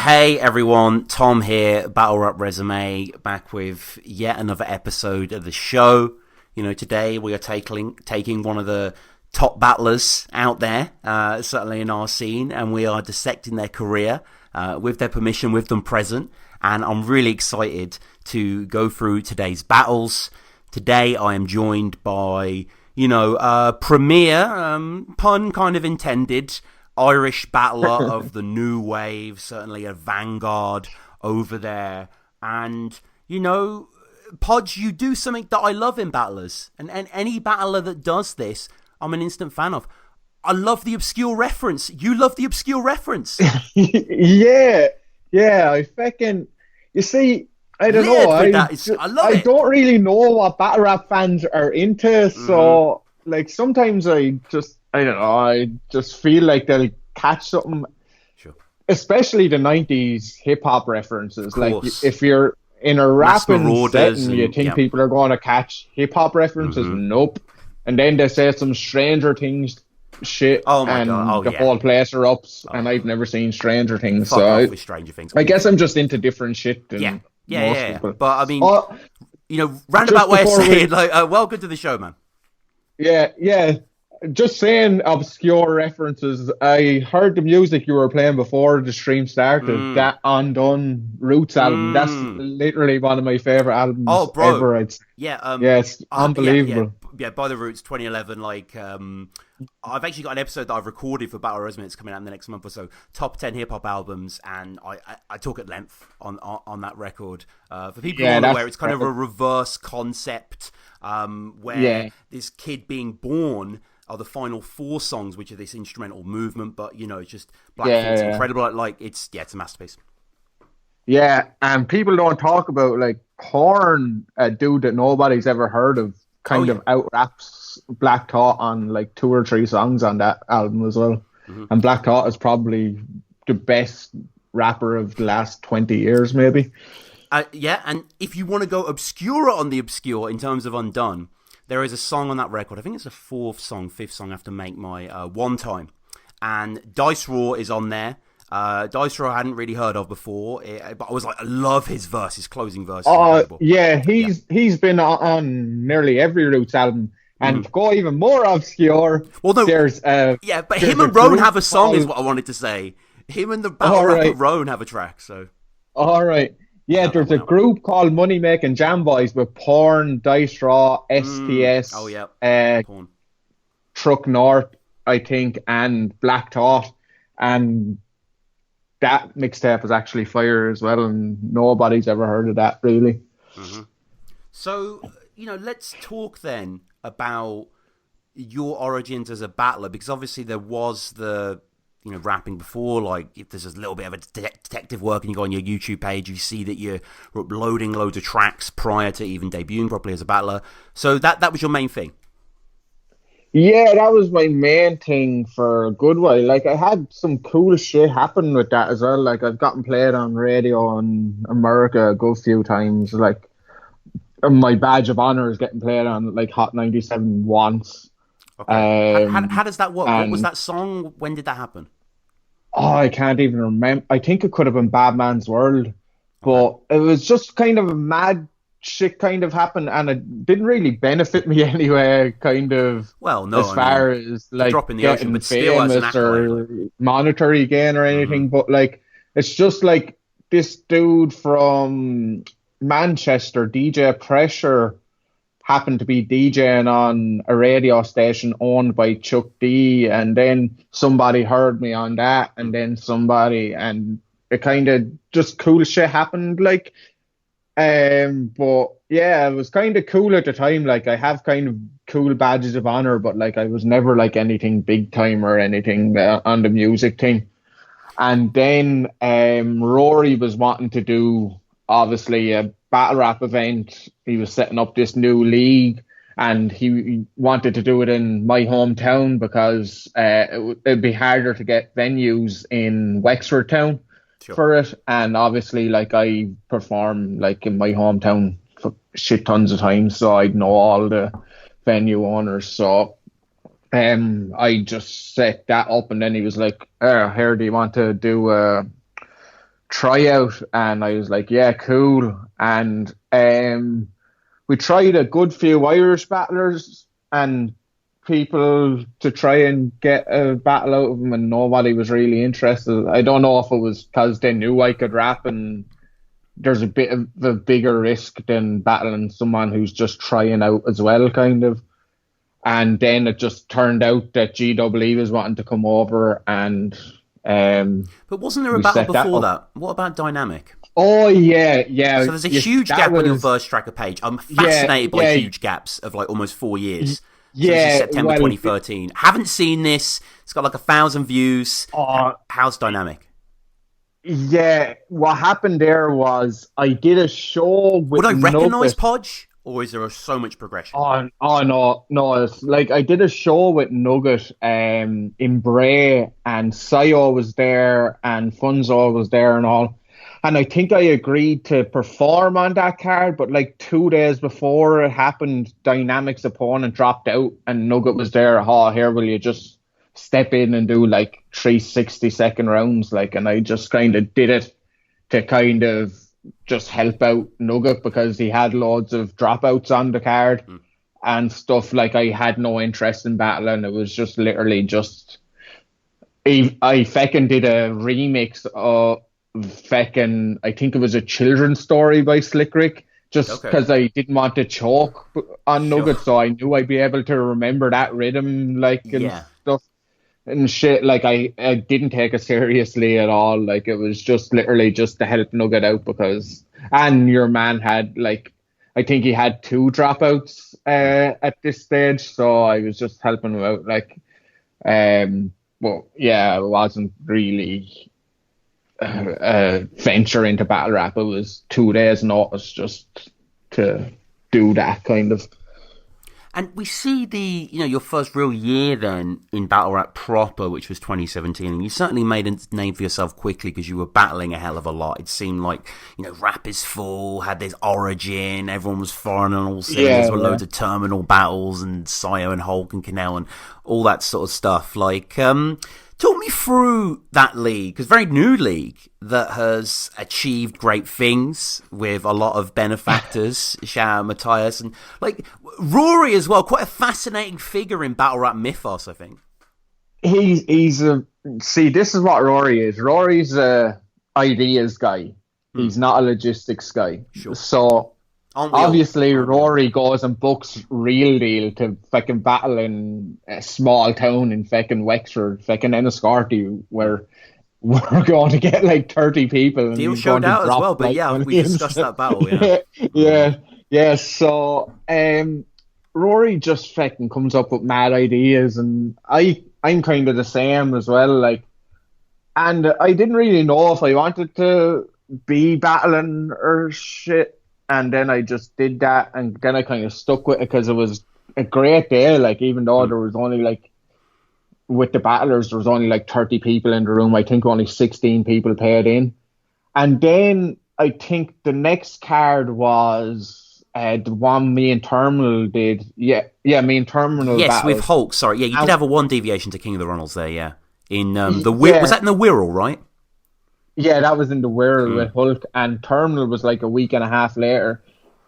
Hey everyone, Tom here, batterapresume, back with yet another episode of the show. Today we are taking one of the top battlers out there, certainly in our scene, and we are dissecting their career with their permission, with them present. And I'm really excited to go through today's battles. Today I am joined by, premier, pun kind of intended, Irish battler of the new wave, certainly a vanguard over there. And, Podge, you do something that I love in battlers. And any battler that does this, I'm an instant fan of. I love the obscure reference. You love the obscure reference. Yeah, I fucking... You see, I don't know. I love it. I don't really know what battle rap fans are into, so, sometimes I just feel like they'll catch something. Sure. Especially the 90s hip-hop references. Like, if you're in a rapping setting, you think people are going to catch hip-hop references? Nope. And then they say some Stranger Things shit, and the whole place erupts, and I've never seen Stranger Things. Stranger Things. I guess I'm just into different shit than most people. But, I mean, roundabout way of saying, welcome to the show, man. Yeah. Just saying obscure references. I heard the music you were playing before the stream started. That Undone Roots album. That's literally one of my favorite albums ever. It's unbelievable. Yeah, By the Roots, 2011. I've actually got an episode that I've recorded for batterapresume. It's coming out in the next month or so. Top 10 hip hop albums, and I talk at length on that record. For people who aren't aware, it's kind of a reverse concept where this kid being born are the final 4 songs, which are this instrumental movement, but it's just Blackfeet's incredible. It's a masterpiece. Yeah, and people don't talk about Porn, a dude that nobody's ever heard of, kind of out raps Black Thought on 2 or 3 songs on that album as well. And Black Thought is probably the best rapper of the last 20 years, maybe. And if you want to go obscure on the obscure in terms of Undone, there is a song on that record. I think it's the 5th song after Make My One Time. And Dice Raw is on there. Dice Raw I hadn't really heard of before, but I was I love his verse, his closing verse. He's been on nearly every Roots album. And to go even more obscure, there's but him and Roan have a song, is what I wanted to say. Him and the battle rapper Roan have a track. So, all right. Yeah, there's a group called Money Making Jam Boys with Porn, Dice Raw, STS, Porn. Truck North, I think, and Black Thought. And that mixtape is actually fire as well, and nobody's ever heard of that, really. So, let's talk then about your origins as a battler, because obviously there was the... rapping before, if there's a little bit of a detective work and you go on your YouTube page, you see that you're uploading loads of tracks prior to even debuting properly as a battler. So that was your main thing? Yeah, that was my main thing for a good while. I had some cool shit happen with that as well. I've gotten played on radio in America a good few times. My badge of honor is getting played on Hot 97 once. Okay. How does that work? What was that song? When did that happen? Oh, I can't even remember. I think it could have been Bad Man's World, but it was just kind of a mad shit kind of happened, and it didn't really benefit me anyway. Kind of. Well, no. As far as dropping the ocean, but still as an or monetary gain or anything, but it's just this dude from Manchester, DJ Pressure, happened to be DJing on a radio station owned by Chuck D, and then somebody heard me on that, and then and it kind of just cool shit happened, but yeah, it was kind of cool at the time. I have kind of cool badges of honor, but I was never anything big time or anything on the music thing. And then Rory was wanting to do obviously a battle rap event. He was setting up this new league, and he wanted to do it in my hometown because it'd be harder to get venues in Wexford town for it. And obviously I perform in my hometown for shit tons of times, so I'd know all the venue owners. So I just set that up, and then he was like, here, do you want to do tryout, and I was like, yeah, cool. And we tried a good few Irish battlers and people to try and get a battle out of them, and nobody was really interested. I don't know if it was because they knew I could rap, and there's a bit of a bigger risk than battling someone who's just trying out as well, kind of. And then it just turned out that GWE was wanting to come over, and but wasn't there a battle before that? What about Dynamic? Oh yeah. So there's a huge gap on your verse tracker page. I'm fascinated by huge gaps of like almost 4 years. Yeah, September 2013. Haven't seen this. It's got like 1,000 views. How's Dynamic? Yeah, what happened there was I did a show with. Would I recognise Podge, or is there so much progression? No. It's like I did a show with Nugget in Bray, and Sayo was there, and Funzo was there, and all. And I think I agreed to perform on that card, but like 2 days before it happened, Dynamic's opponent dropped out, and Nugget was there. Here, will you just step in and do like 3 60-second rounds? Like, and I just kind of did it to kind of just help out Nugget because he had loads of dropouts on the card and stuff. Like, I had no interest in battling. It was just literally just I feckin' did a remix of feckin', I think it was a children's story by Slick Rick, just because I didn't want to choke on Nugget, so I knew I'd be able to remember that rhythm, like, and stuff and shit. Like, I didn't take it seriously at all. Like, it was just literally just to help Nugget out because, and your man had, like, I think he had 2 dropouts at this stage, so I was just helping him out. Like, well, yeah, it wasn't really venture into battle rap. It was 2 days notice just to do that kind of. And we see your first real year then in battle rap proper, which was 2017, and you certainly made a name for yourself quickly because you were battling a hell of a lot. It seemed like, Rap is Full had this origin, everyone was firing on all cylinders with loads of terminal battles and Sayo and Hulk and Canal and all that sort of stuff. Like, talk me through that league, because very new league that has achieved great things with a lot of benefactors. Shout out Matthias and like Rory as well. Quite a fascinating figure in battle rap mythos, I think. He's this is what Rory is. Rory's a ideas guy. He's not a logistics guy. Sure. So obviously Rory goes and books Real Deal to fucking battle in a small town in fucking Wexford, fucking Enniscorthy, where we're going to get like 30 people. And Deal showed out as well, but we discussed that battle. Yeah. So Rory just fucking comes up with mad ideas, and I'm kind of the same as well. Like, and I didn't really know if I wanted to be battling or shit. And then I just did that, and then I kind of stuck with it because it was a great day. Like, even though there was only like, with the battlers, there was only like 30 people in the room. I think only 16 people paid in. And then I think the next card was the one me and Terminal did. Yeah, me and Terminal. Yes, battled. with Hulk. Sorry, you did have a one deviation to King of the Ronalds there. Yeah, in was that in the Wirral, right? Yeah, that was in the Wirral with Hulk, and Terminal was like a week and a half later.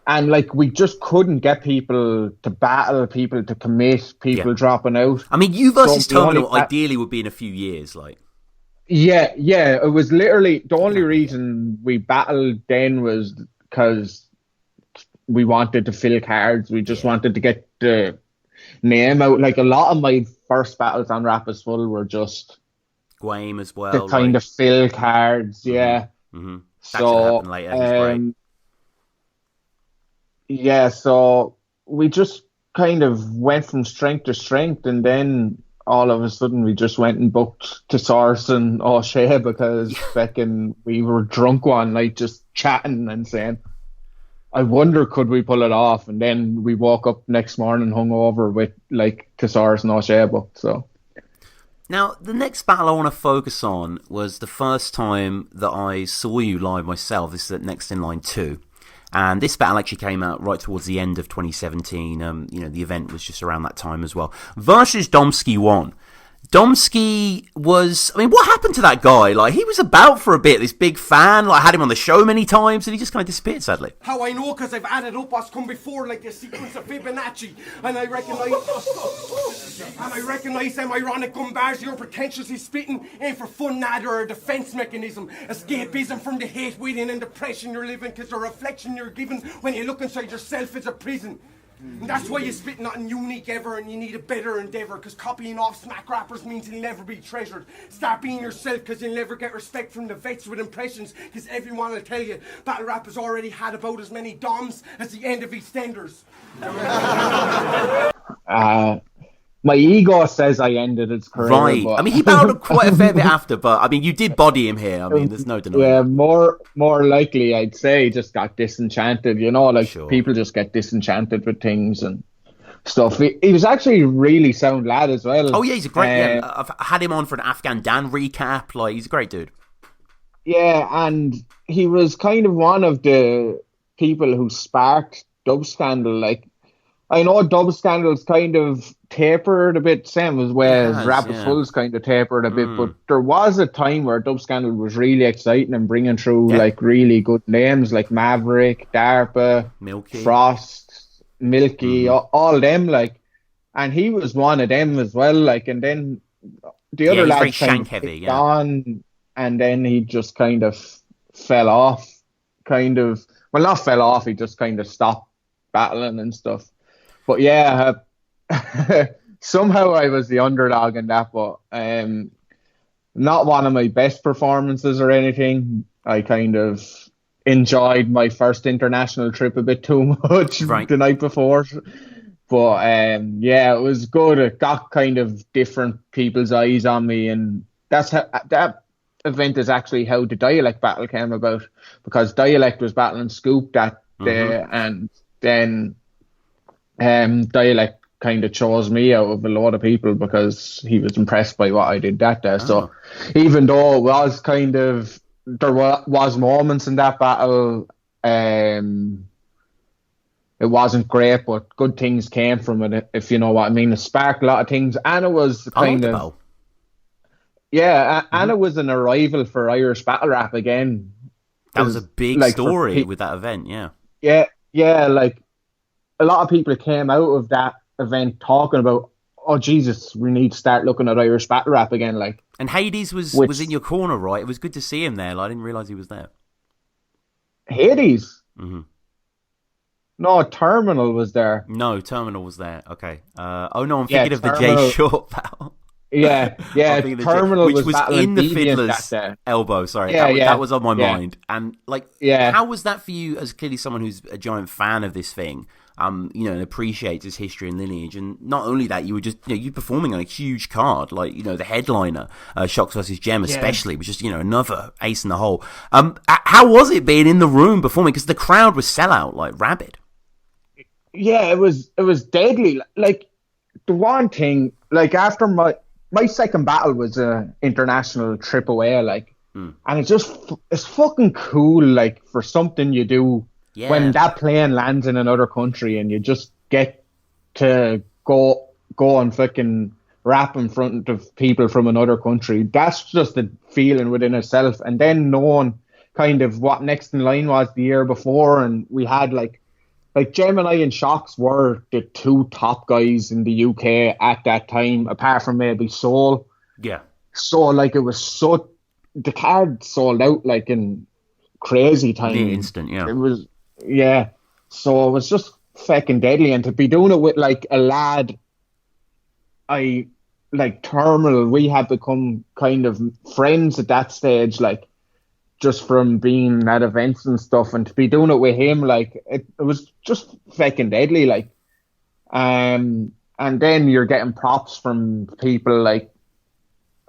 And like, we just couldn't get people to battle, people to commit, people dropping out. I mean, you versus Terminal ideally would be in a few years, like. Yeah, it was literally, the only reason we battled then was because we wanted to fill cards. We just wanted to get the name out. Like, a lot of my first battles on Rap is Full were just Game as well, to kind of fill cards, That should happen later. So we just kind of went from strength to strength, and then all of a sudden we just went and booked to Source and O'Shea because we were drunk one night just chatting and saying, I wonder could we pull it off, and then we woke up next morning hungover with like Thesaurus and O'Shea booked. So now, the next battle I want to focus on was the first time that I saw you live myself. This is at Next in Line 2. And this battle actually came out right towards the end of 2017. The event was just around that time as well. Versus Domsky 1. Domsky was, I mean, what happened to that guy? Like, he was about for a bit, this big fan, like, I had him on the show many times, and he just kind of disappeared, sadly. How I know, because I've added up what's come before, like a sequence of Fibonacci, and I recognise them ironic gun bars you're pretentiously spitting, ain't for fun, nada, or a defence mechanism, escapism from the hate within and depression you're living, because the reflection you're given when you look inside yourself is a prison. And that's why you spit nothing unique ever, and you need a better endeavour, because copying off smack rappers means you'll never be treasured. Start being yourself, because you'll never get respect from the vets with impressions, because everyone will tell you battle rap has already had about as many DOMs as the end of EastEnders. My ego says I ended its career. Right. But... I mean, he battled quite a fair bit after, but I mean, you did body him here. I mean, there's no denying. Yeah, more likely, I'd say, he just got disenchanted. You know, like people just get disenchanted with things and stuff. He was actually a really sound lad as well. Oh yeah, he's a great. I've had him on for an Afghan Dan recap. Like, he's a great dude. Yeah, and he was kind of one of the people who sparked Dub Scandal. Like, I know Dub Scandal's kind of tapered a bit, same as Rapid Full's kind of tapered a bit, but there was a time where Dub Scandal was really exciting and bringing through like really good names like Maverick, DARPA, Milky. Frost, Milky, all them, like, and he was one of them as well, like, and then the other lads kind of kicked on, and then he just kind of fell off, not fell off, he just kind of stopped battling and stuff. But yeah, somehow I was the underdog in that, but not one of my best performances or anything. I kind of enjoyed my first international trip a bit too much the night before. But yeah, it was good. It got kind of different people's eyes on me, and that's how that event is actually how the Dialect battle came about, because Dialect was battling Scoop that day, and then Dialect kind of chose me out of a lot of people because he was impressed by what I did that day. So even though it was kind of, there was moments in that battle, it wasn't great, but good things came from it, if you know what I mean. It sparked a lot of things, and it was kind of, and it was an arrival for Irish battle rap again. That was a big story with that event, yeah, like, a lot of people came out of that event talking about, oh Jesus, we need to start looking at Irish battle rap again. Like, and Hades was in your corner, right? It was good to see him there. Like, I didn't realise he was there. Hades? No, Terminal was there. No, Terminal was there. Okay. I'm thinking of the Jay Short battle. Yeah, Terminal which was in the Fiddler's elbow. Sorry, that was on my mind. And like, how was that for you? As clearly someone who's a giant fan of this thing, and appreciates its history and lineage. And not only that, you were just, you performing on a huge card, like, the headliner, Shocks vs. Gem especially, was just, another ace in the hole. How was it being in the room performing? Because the crowd was sellout, like rabid. Yeah, it was deadly. Like, the one thing, like, after my second battle was a international trip away, like, and it's fucking cool, like, for something you do when that plane lands in another country and you just get to go and fucking rap in front of people from another country. That's just a feeling within itself. And then knowing kind of what next in line was the year before, and we had like Gemini and Shocks were the two top guys in the UK at that time, apart from maybe Soul. Yeah. So like it was the card sold out like in crazy time. The instant, yeah. It was, yeah. So it was just fucking deadly, and to be doing it with like a lad, Terminal, we had become kind of friends at that stage, like, just from being at events and stuff, and to be doing it with him, like, it was just fucking deadly, like. And then you're getting props from people like,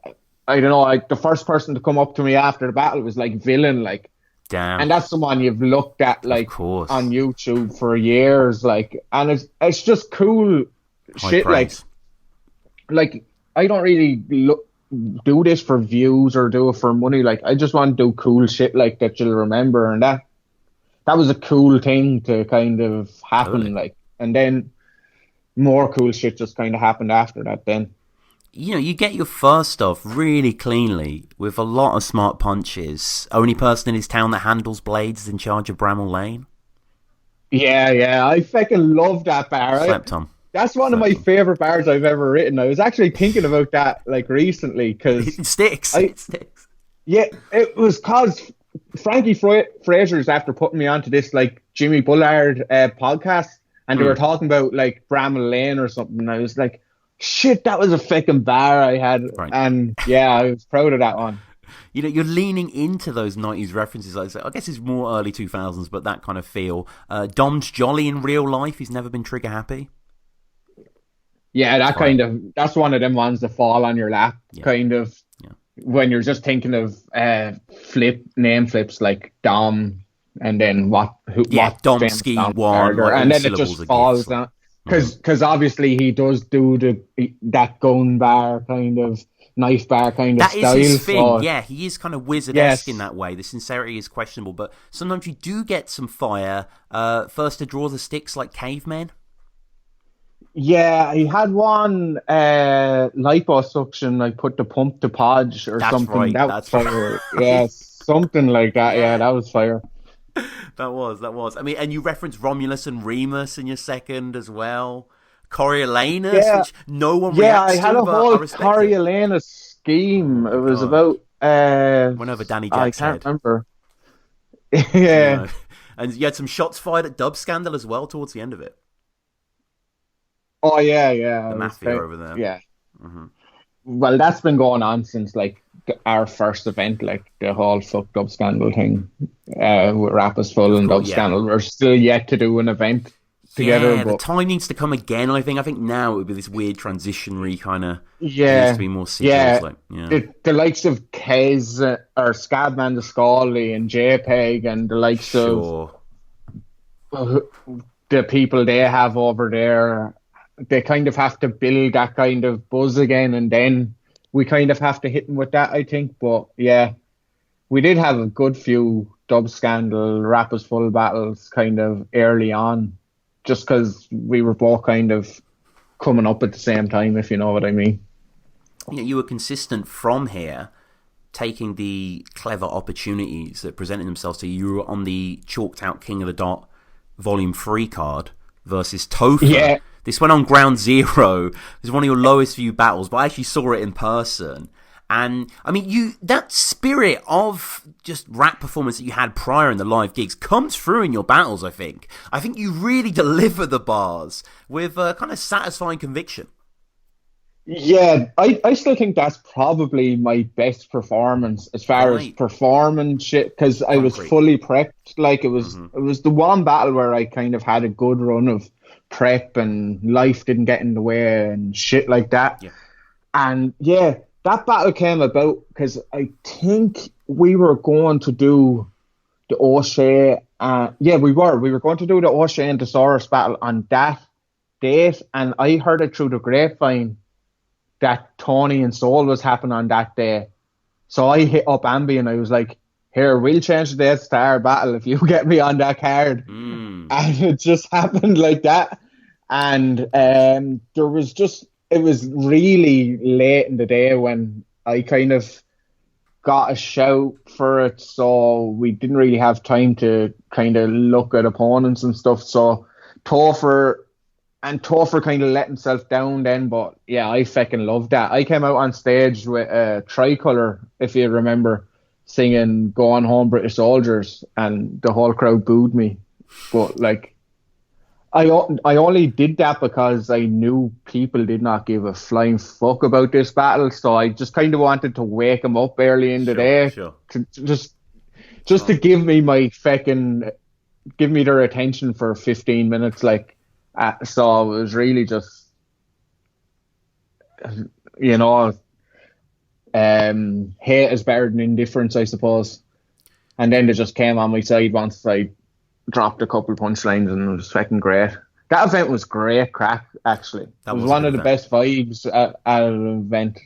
I don't know, like the first person to come up to me after the battle was like Villain, like. Damn. And that's someone you've looked at like on YouTube for years, like, and it's just cool shit, praise. like I don't really do this for views or do it for money. Like, I just want to do cool shit like that you'll remember, and that was a cool thing to kind of happen, like, and then more cool shit just kind of happened after that then. You get your first off really cleanly with a lot of smart punches. Only person in his town that handles blades is in charge of Bramall Lane. Yeah, I fucking love that bar. Slept on. That's one of my favorite bars I've ever written. I was actually thinking about that like recently because it sticks. It sticks. Yeah, it was cause Frankie Fraser's after putting me onto this like Jimmy Bullard podcast, and they were talking about like Bramall Lane or something. And I was like, shit, that was a fucking bar I had, right. And yeah, I was proud of that one. You're leaning into those 90s references. I guess it's more early 2000s, but that kind of feel. Dom's jolly in real life. He's never been trigger happy. Yeah, that's one of them ones that fall on your lap, kind of. Yeah. When you're just thinking of name flips like Dom, and then what Dom Ski one, and then it just falls down. Because obviously he does do that gun bar kind of, knife bar kind of style. That is his thing, so, he is kind of wizard-esque in that way. The sincerity is questionable, but sometimes you do get some fire. First to draw the sticks like cavemen. Yeah, he had one liposuction, like put the pump to Podge or something. Right, that's fire. Yeah, something like that. Yeah, that was fire. That was. I mean, and you referenced Romulus and Remus in your second as well. Coriolanus, which no one reacts to. Yeah, I had a whole Coriolanus scheme. It was about... went over Danny Jack's head. I can't remember. Yeah. And you had some shots fired at Dub Scandal as well towards the end of it. Oh, yeah. The Mafia over there. Yeah. Mm-hmm. Well, that's been going on since, like, our first event, like, the whole fuck Dub Scandal thing with Rappers Full and Dub Scandal. We're still yet to do an event together. Yeah, but the time needs to come again, I think. I think now it would be this weird transitionary kind of... Yeah. It needs to be more serious. The likes of Kez or Scabman the Scully and JPEG and the likes of the people they have over there... They kind of have to build that kind of buzz again, and then we kind of have to hit them with that, I think. But yeah, we did have a good few Dub Scandal, Rappers Full battles kind of early on, just because we were both kind of coming up at the same time, if you know what I mean. You were consistent from here, taking the clever opportunities that presented themselves to you. You were on the chalked out King of the Dot Volume 3 card versus Topher. Yeah. This went on Ground Zero. It was one of your lowest view battles, but I actually saw it in person. And, I mean, that spirit of just rap performance that you had prior in the live gigs comes through in your battles, I think. I think you really deliver the bars with kind of satisfying conviction. Yeah, I still think that's probably my best performance as far as performance shit, because I was fully prepped. Like, it was the one battle where I kind of had a good run of prep and life didn't get in the way and shit like that. Yeah. And yeah, that battle came about because I think we were going to do the O'Shea. We were going to do the O'Shea and Thesaurus battle on that date, and I heard it through the grapevine that Tony and Soul was happening on that day. So I hit up Ambi and I was like, here, we'll change the dates to our battle if you get me on that card. And it just happened like that. And it was really late in the day when I kind of got a shout for it. So we didn't really have time to kind of look at opponents and stuff. So Topher kind of let himself down then. But yeah, I fucking loved that. I came out on stage with Tricolor, if you remember, singing "Go On Home, British Soldiers," and the whole crowd booed me. But like, I only did that because I knew people did not give a flying fuck about this battle, so I just kind of wanted to wake them up early in the day, to give me their attention for 15 minutes. Like, so it was really just, hate is better than indifference, I suppose. And then they just came on my side once I dropped a couple punchlines, and it was fucking great. That event was great crack, actually. It was one of the best vibes at an event.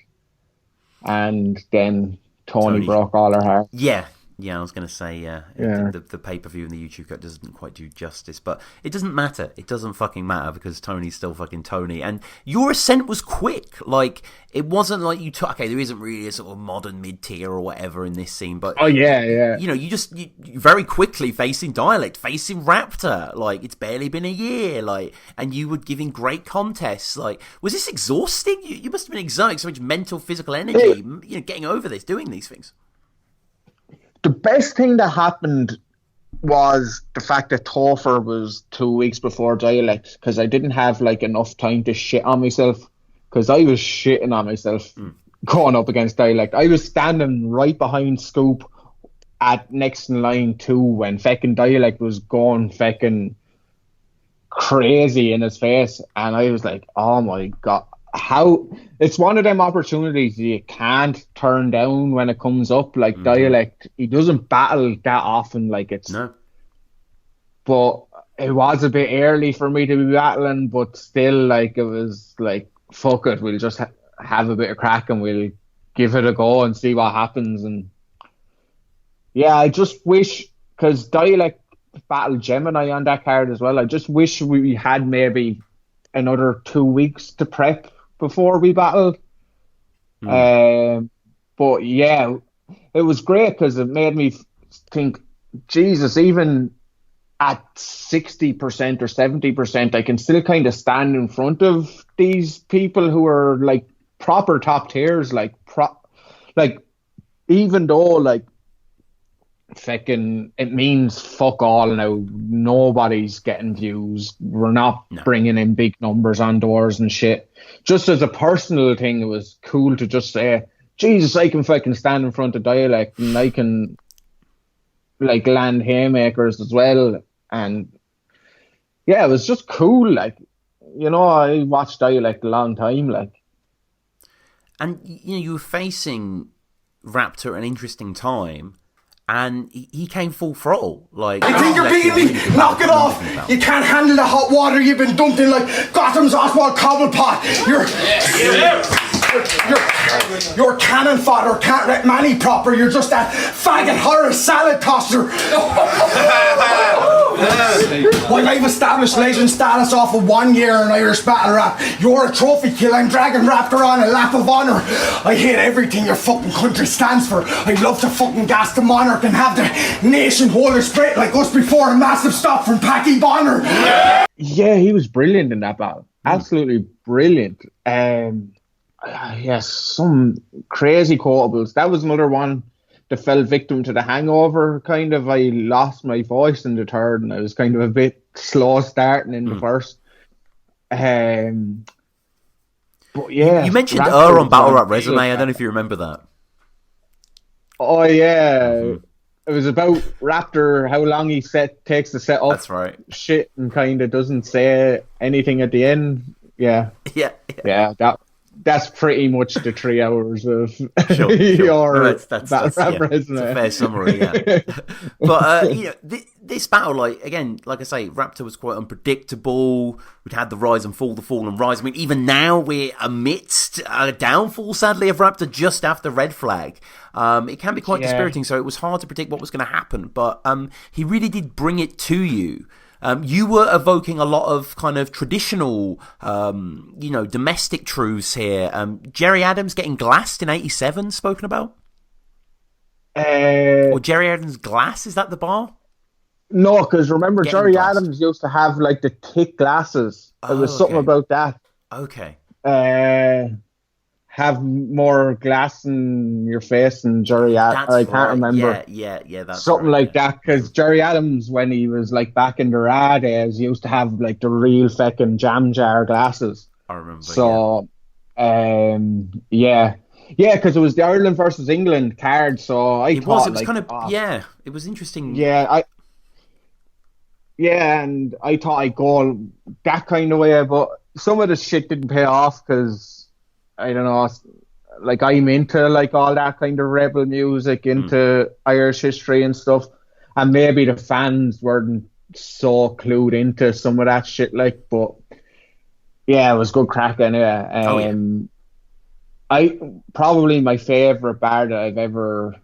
And then Tony broke all her heart. Yeah, Yeah, I was going to say, Yeah. the pay-per-view and the YouTube cut doesn't quite do justice, but it doesn't matter. It doesn't fucking matter because Tony's still fucking Tony. And your ascent was quick. Like, it wasn't like you took, okay, there isn't really a sort of modern mid-tier or whatever in this scene, but... Oh, yeah. You know, you very quickly facing Dialect, facing Raptor, like, it's barely been a year, like, and you were giving great contests. Like, was this exhausting? You must have been exerting so much mental, physical energy, you know, getting over this, doing these things. The best thing that happened was the fact that Topher was 2 weeks before Dialect, because I didn't have like enough time to shit on myself, because I was shitting on myself going up against Dialect. I was standing right behind Scoop at next in line 2 when feckin' Dialect was going feckin' crazy in his face, and I was like, oh my god. How it's one of them opportunities you can't turn down when it comes up. Like Dialect, he doesn't battle that often. Like it's no, but it was a bit early for me to be battling. But still, like it was like fuck it, we'll just have a bit of crack and we'll give it a go and see what happens. And yeah, I just wish, because Dialect battled Gemini on that card as well. I just wish we had maybe another 2 weeks to prep before we battled. But yeah, it was great because it made me think, Jesus, even at 60% or 70%, I can still kind of stand in front of these people who are like proper top tiers, like even though like feckin' it means fuck all now, nobody's getting views, we're not bringing in big numbers on doors and shit. Just as a personal thing, it was cool to just say, Jesus, I can fucking stand in front of Dialect and I can like land haymakers as well. And yeah, it was just cool. Like, you know, I watched Dialect a long time, like. And you know, you were facing Raptor at an interesting time, and he came full throttle. Like, you think you're beating me? Knock it off! You can't handle the hot water you've been dumped in like Gotham's Oswald Cobblepot. You're cannon fodder, can't rep Manny proper. You're just that faggot Horace salad tosser. While I've established legend status off of 1 year in Irish battle rap, you're a trophy kill. I'm Dragon Raptor on a lap of honour. I hate everything your fucking country stands for. I'd love to fucking gas the monarch and have the nation hold a spread like us before a massive stop from Packy Bonner. Yeah, he was brilliant in that battle. Absolutely brilliant. Yes, some crazy quotables. That was another one that fell victim to the hangover. Kind of, I lost my voice in the third, and I was kind of a bit slow starting in the first. But yeah, you mentioned on batterapresume. I don't know if you remember that. Oh yeah, it was about Raptor. How long he takes to set up. That's right. Shit, and kind of doesn't say anything at the end. Yeah. That's pretty much the 3 hours of sure. your that's a fair summary, yeah. But you know, this battle, like again, like I say, Raptor was quite unpredictable. We'd had the rise and fall, the fall and rise. I mean, even now we're amidst a downfall, sadly, of Raptor just after Red Flag. It can be quite dispiriting, so it was hard to predict what was going to happen. But he really did bring it to you. You were evoking a lot of kind of traditional, domestic truths here. Jerry Adams getting glassed in '87, spoken about? Or Jerry Adams' glass, is that the bar? No, because remember, Jerry Adams used to have like the thick glasses. There was something about that. Okay. Have more glass in your face than Jerry Adams. I can't remember. Yeah, that's something like that. Because Jerry Adams, when he was like back in the raw days, used to have like the real fucking jam jar glasses. I remember. So, because it was the Ireland versus England card. So it was it was interesting. And I thought I'd go that kind of way, but some of the shit didn't pay off because. I don't know, like I'm into like all that kind of rebel music, into Irish history and stuff, and maybe the fans weren't so clued into some of that shit, like, but yeah, it was good crack anyway. I probably my favourite bar that I've ever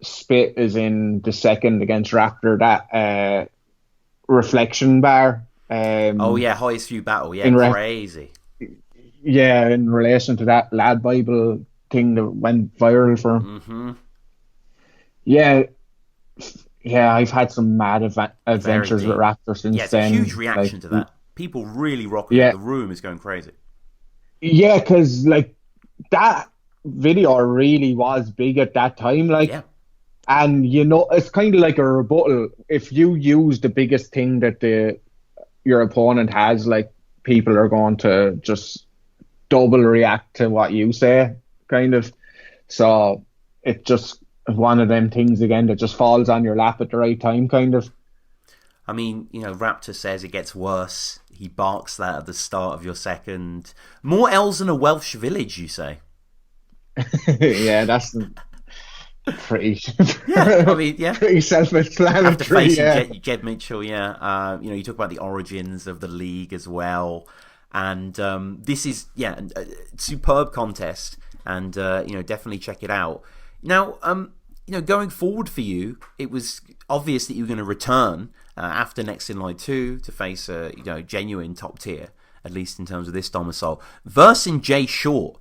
spit is in the second against Raptor, that reflection bar. Oh yeah, highest view battle. Yeah, in crazy. Yeah, in relation to that Lad Bible thing that went viral for him. Mm-hmm. Yeah, yeah, I've had some mad Very adventures with deep. Raptor Yeah, since it's a then. huge Like, reaction to that. People really rock with it. yeah, The room is going crazy. yeah, because like that video really was big at that time. Yeah. Like, and it's kind of like a rebuttal. If you use the biggest thing that your opponent has, like, people are going to just double react to what you say, kind of. So it just one of them things again that just falls on your lap at the right time, kind of. I mean, Raptor says it gets worse. He barks that at the start of your second. More elves than a Welsh village, you say? Yeah, that's pretty. Yeah, I mean, yeah. Pretty self-explanatory. After facing Yeah. Jed Mitchell, yeah. You talk about the origins of the league as well. And this is, a superb contest. And, definitely check it out. Now, going forward for you, it was obvious that you were going to return after Next in Line 2 to face a genuine top tier, at least in terms of this domicile, versus Jay Short.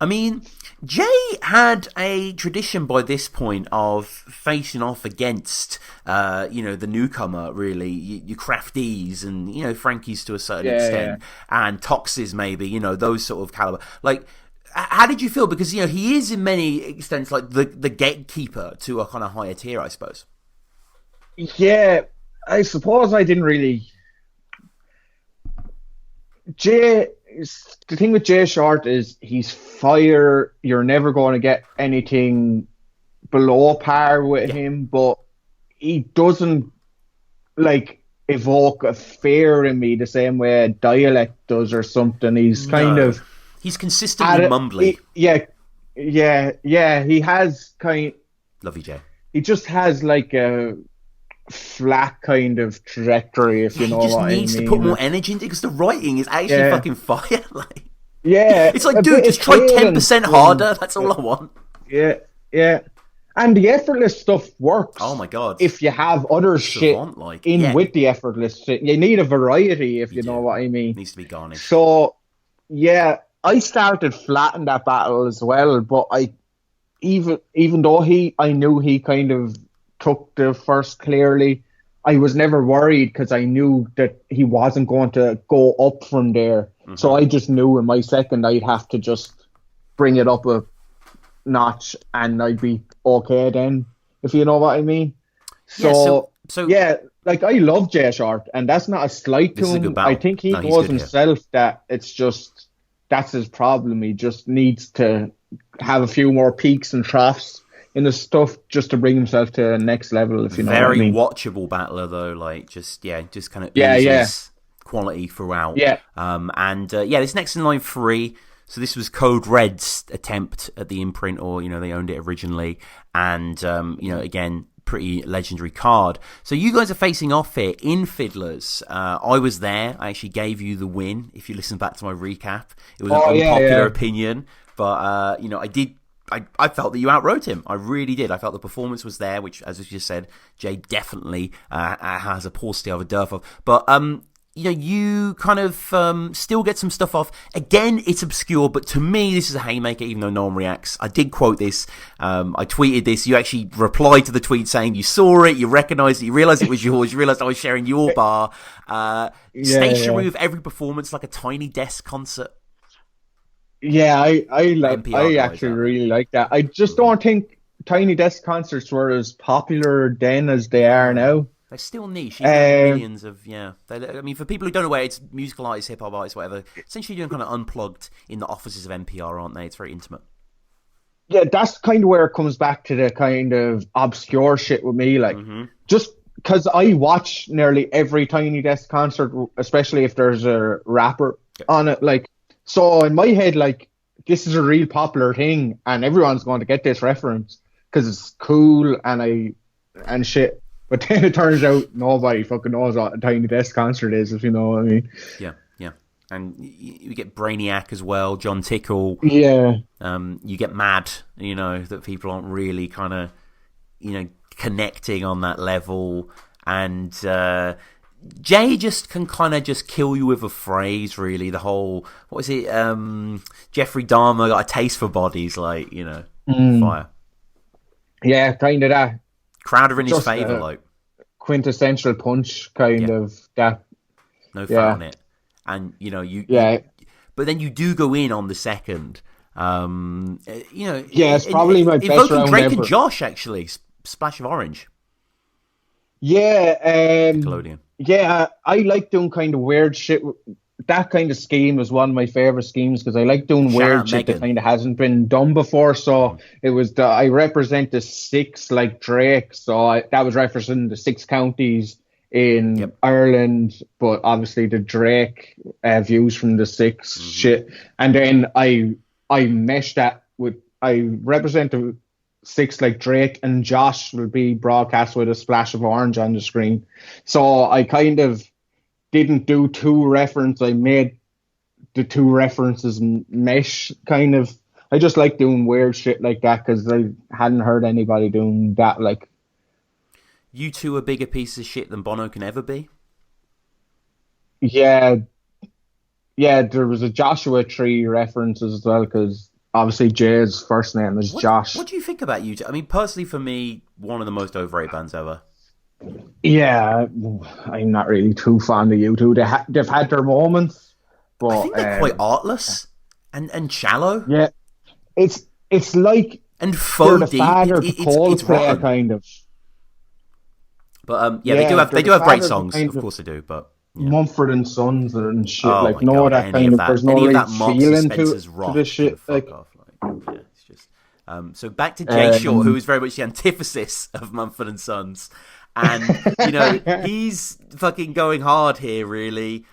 I mean, Jay had a tradition by this point of facing off against, the newcomer, really, your Crafties and, Frankies to a certain extent, and Toxes maybe, those sort of caliber. Like, how did you feel? Because, he is in many extents like the gatekeeper to a kind of higher tier, I suppose. Yeah, I suppose I didn't really. The thing with Jay Short is he's fire. You're never going to get anything below par with him, but he doesn't like evoke a fear in me the same way a dialect does or something. He's kind of. He's consistently mumbly. Yeah. He has Love you, Jay. He just has like a flat kind of trajectory, if you know what I mean. He just needs to put more energy into it because the writing is actually fucking fire. Like, yeah, it's like, dude, just try 10% harder. That's all I want. Yeah. And the effortless stuff works. Oh my god! If you have other shit with the effortless shit, you need a variety. If you know what I mean, it needs to be garnished. So yeah, I started flat in that battle as well, but even though I knew he kind of took the first clearly, I was never worried because I knew that he wasn't going to go up from there. Mm-hmm. So I just knew in my second I'd have to just bring it up a notch and I'd be okay then, if you know what I mean. So yeah, like, I love Jay Short, and that's not a slight to him. I think he knows himself that it's just that's his problem. He just needs to have a few more peaks and troughs in the stuff just to bring himself to the next level, if you know what I mean. Very watchable battler though, like just kind of oozes quality throughout. This Next in Line 3. So this was Code Red's attempt at the imprint, or they owned it originally, and again, pretty legendary card. So you guys are facing off here in Fiddlers. I was there. I actually gave you the win. If you listen back to my recap, it was an unpopular opinion, but I felt that you outwrote him. I really did. I felt the performance was there, which, as you just said, Jay definitely has a paucity of a dearth of. But you kind of still get some stuff off. Again, it's obscure, but to me, this is a haymaker, even though no one reacts. I did quote this. I tweeted this. You actually replied to the tweet saying you saw it, you recognised it, you realised it was yours, you realised I was sharing your bar. Stationary with every performance, like a Tiny Desk concert. Yeah, I actually really like that. I just don't think Tiny Desk concerts were as popular then as they are now. They're still niche. Millions of, for people who don't know where it's musical artists, hip hop artists, whatever, essentially doing kind of unplugged in the offices of NPR, aren't they? It's very intimate. Yeah, that's kind of where it comes back to the kind of obscure shit with me. Like, just because I watch nearly every Tiny Desk concert, especially if there's a rapper on it. Like, so in my head, like, this is a real popular thing and everyone's going to get this reference because it's cool and shit. But then it turns out nobody fucking knows what a Tiny Desk concert is, if you know what I mean. Yeah. And you get Brainiac as well, John Tickle. Yeah. You get Mad, that people aren't really kind of connecting on that level. And Jay just can kind of just kill you with a phrase, really. The whole, what is it? Jeffrey Dahmer got a taste for bodies, fire. Yeah, kind of that. Crowd are in his favour, quintessential punch, kind of that. No fat on it. And, but then you do go in on the second. It's probably my best round Drake ever. and Josh, actually. Splash of Orange. Yeah. Nickelodeon. Yeah, I like doing kind of weird shit. That kind of scheme is one of my favourite schemes because I like doing weird shit that kind of hasn't been done before. So it was I represent the 6 like Drake. So that was representing the 6 counties in Ireland, but obviously the Drake views from the 6 shit. And then I mesh that with, I represent the 6 like Drake, and Josh will be broadcast with a splash of orange on the screen. So I kind of didn't do 2 references. I made the 2 references mesh, kind of. I just like doing weird shit like that because I hadn't heard anybody doing that. Like, you 2 are bigger pieces of shit than Bono can ever be? Yeah, there was a Joshua Tree reference as well because obviously Jay's first name is Josh. What do you think about U2? I mean, personally for me, one of the most overrated bands ever. Yeah, I'm not really too fond of U2. They've had their moments, but I think they're quite artless and shallow. Yeah, it's like and faux deep. It's rotten, kind of. But they do have great songs. Of course they do. But Mumford and Sons and shit, that kind of. There's no real feeling to the shit. It's just. So back to Jay Short, who is very much the antithesis of Mumford and Sons. And, he's fucking going hard here, really.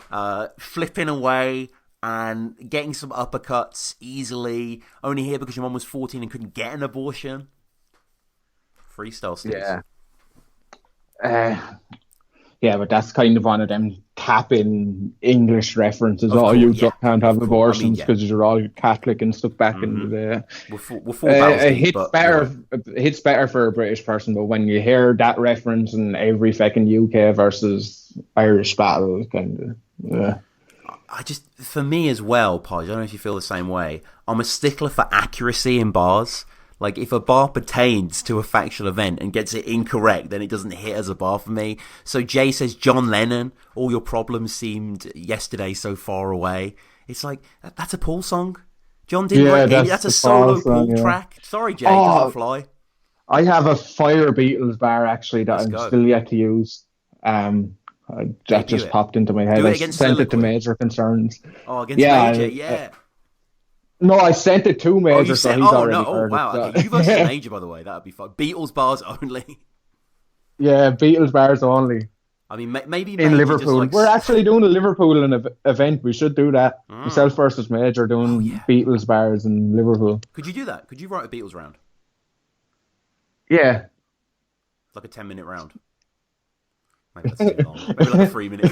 Flipping away and getting some uppercuts easily. Only here because your mum was 14 and couldn't get an abortion. Freestyle skills. Yeah, but that's kind of one of them tap-in English references. Can't have abortions because you're all Catholic and stuck back in the... It hits better for a British person, but when you hear that reference in every fucking UK versus Irish battle, kind of... For me as well, Podge, I don't know if you feel the same way, I'm a stickler for accuracy in bars. Like, if a bar pertains to a factual event and gets it incorrect, then it doesn't hit as a bar for me. So Jay says, John Lennon, all your problems seemed yesterday so far away. It's like, that's a Paul song. John didn't write it. That's a solo Paul track. Sorry, Jay, doesn't fly. I have a Fire Beatles bar, actually, that I'm still yet to use. That just popped into my head. I sent it to Major Concerns. Oh, against Major, yeah. No, I sent it to Major, so he's already heard wow. it. Okay. You versus Major, by the way. That would be fun. Beatles bars only. Yeah, Beatles bars only. I mean, maybe in Liverpool. We're actually doing a Liverpool event. We should do that. Myself versus Major doing Beatles bars in Liverpool. Could you do that? Could you write a Beatles round? Yeah. Like a 10-minute round. Maybe that's too long. Maybe like a 3-minute.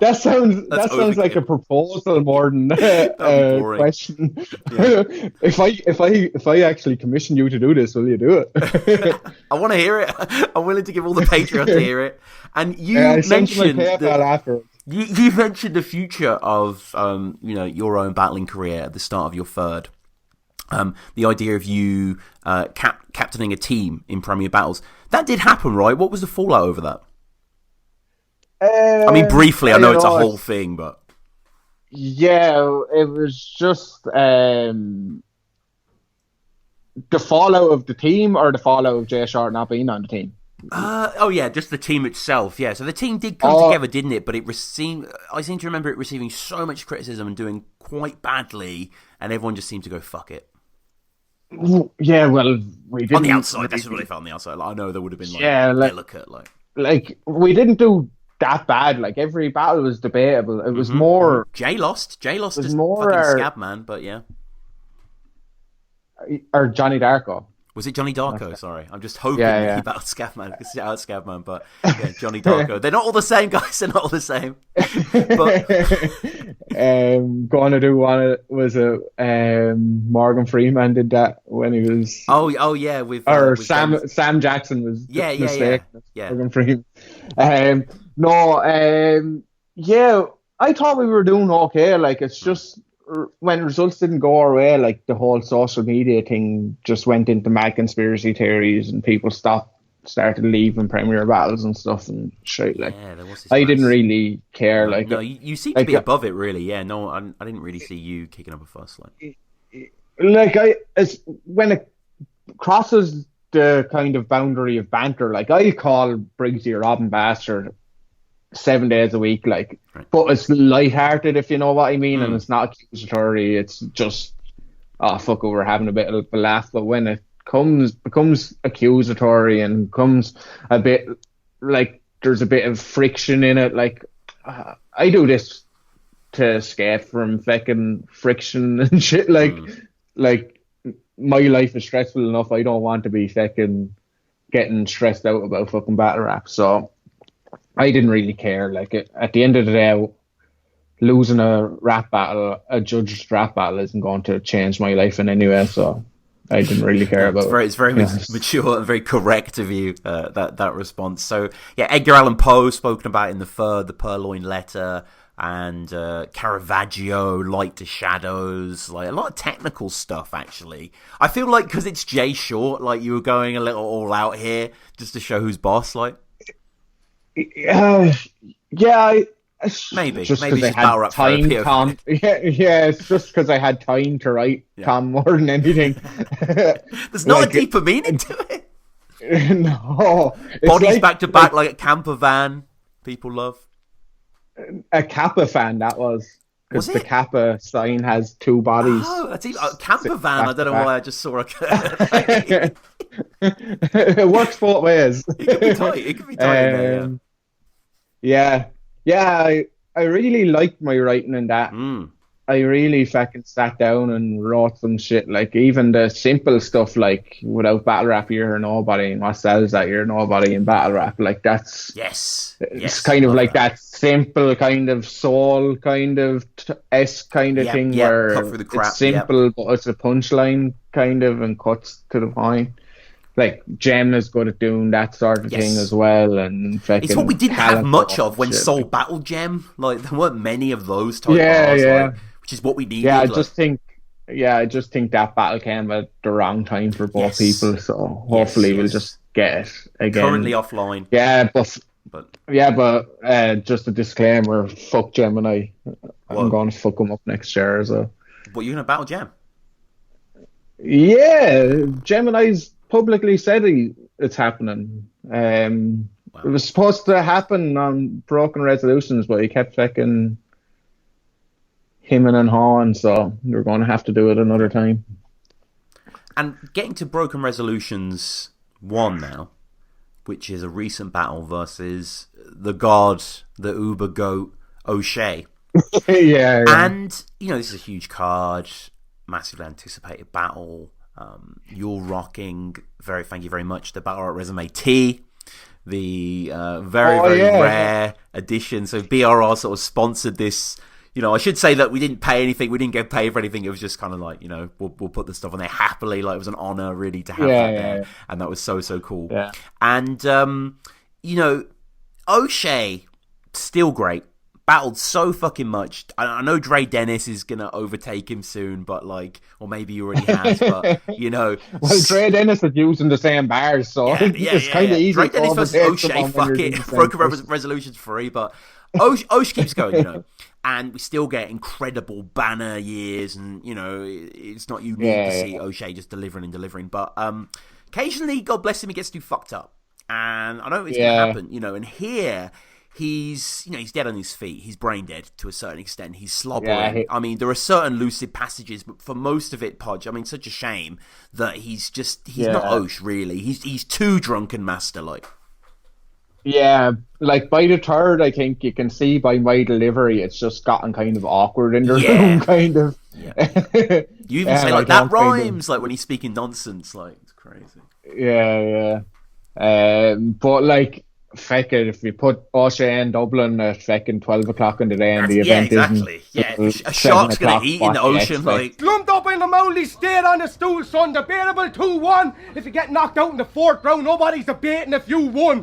that sounds like a proposal more than a question. Yeah. If I actually commission you to do this, will you do it? I want to hear it. I'm willing to give all the Patreon to hear it. And you mentioned you mentioned the future of your own battling career at the start of your third. The idea of you captaining a team in Premier Battles. That did happen, right? What was the fallout over that? I mean, briefly, I know it's a whole thing, but... Yeah, it was just the fallout of the team or the fallout of Jay Short not being on the team? Just the team itself, yeah. So the team did come together, didn't it? But I seem to remember it receiving so much criticism and doing quite badly, and everyone just seemed to go, fuck it. Yeah, well, we didn't... On the outside, that's what I felt on the outside. Like, I know there would have been, delicate, Like, we didn't do that bad. Like, every battle was debatable. It was more... Jay lost to fucking Scabman, but yeah. Or Johnny Darko. Was it Johnny Darko? Sorry. I'm just hoping he battled Scabman. I could shout out Scabman, but yeah, Johnny Darko. They're not all the same, guys. They're not all the same. But Going to do one was a Morgan Freeman did that when he was yeah, or with Sam Jackson was yeah. Morgan Freeman. No, yeah, I thought we were doing okay. Like it's just when results didn't go our way, like the whole social media thing just went into mad conspiracy theories and people started leaving Premier Battles and stuff and shit. Like, there was this I didn't really care. No, you seem to be above it, really. Yeah, no, I didn't really see you kicking up a fuss. When it crosses the kind of boundary of banter, like I call Briggsy a Robin Bastard 7 days a week, like, but it's lighthearted, if you know what I mean, and it's not accusatory. It's just, oh fuck it, we're having a bit of a laugh. But when it becomes accusatory and becomes a bit like there's a bit of friction in it, like I do this to escape from fucking friction and shit. Like my life is stressful enough. I don't want to be fucking getting stressed out about fucking battle rap. So I didn't really care. Like at the end of the day, losing a rap battle, a judged rap battle, isn't going to change my life in any way. So I didn't really care about it. It's very mature and very correct of you, that response. So yeah, Edgar Allan Poe spoken about in the Purloined Letter, and Caravaggio, Light to Shadows, like a lot of technical stuff. Actually, I feel like because it's Jay Short, like you were going a little all out here just to show who's boss. Like, maybe just because I had time, Tom. Yeah, it's just because I had time to write Tom more than anything. There's not a deeper meaning to it. No, bodies back to back like a camper van. People love a Kappa fan. That was because the Kappa sign has two bodies. Oh, that's even a camper van. I don't know why I just saw a. It works both ways. It could be tight. Yeah, I really liked my writing in that. I really fucking sat down and wrote some shit, like even the simple stuff, like without battle rap you're nobody, and what sells that you're nobody in battle rap. Like that's it's kind of like that simple kind of soul kind of kind of thing where it's simple but it's a punchline kind of and cuts to the point. Like Jem is good at doing that sort of thing as well, and it's what we didn't have much of when Soul battled Jem. Like there weren't many of those type bars, like, which is what we needed. I just think that battle came at the wrong time for both people. So hopefully we'll just get it again. Currently offline. But just a disclaimer: fuck Jem and I. I'm going to fuck him up next year. So. What, you're going to battle Jem? Yeah, Jem and I's publicly said it's happening. It was supposed to happen on Broken Resolutions, but he kept fucking hemming and hawing, so we're going to have to do it another time. And getting to Broken Resolutions 1 now, which is a recent battle versus the god, the Uber Goat, O'Shea. Yeah. And, this is a huge card, massively anticipated battle. You're rocking, thank you very much, the Battle Rap Resume T, the very rare edition. So BRR sort of sponsored this. I should say that we didn't pay anything. We didn't get paid for anything. It was just kind of like, we'll put the stuff on there happily. Like it was an honor really to have that there. And that was so cool. Yeah. And, O'Shea, still great. Battled so fucking much. I know Dre Dennis is gonna overtake him soon, but or maybe he already has. But well, Dre Dennis is using the same bars, so it's kind of easy. Dre Dennis versus O'Shea, fuck it. Broken Resolution's free, but O'Shea keeps going, and we still get incredible banner years, and it's not unique to see O'Shea just delivering. But occasionally, God bless him, he gets too fucked up, and I know it's gonna happen. And here. He's dead on his feet. He's brain dead to a certain extent. He's slobbering. I mean, there are certain lucid passages, but for most of it, Podge, I mean, such a shame that he's not Osh, really. He's too drunken master, like. Yeah, like by the third, I think you can see by my delivery, it's just gotten kind of awkward in the room, kind of. Yeah. You even say, like, that rhymes, like, when he's speaking nonsense, like, it's crazy. Yeah. But, like, feckin' if you put O'Shea and Dublin at feckin' 12 o'clock in the day and the Yeah, event exactly. isn't Yeah, a shark's going to eat in the ocean. expect. Like, Slumped up in the mouldy state on the stool, son. Debatable 2-1. If you get knocked out in the fourth round, nobody's debating if you won.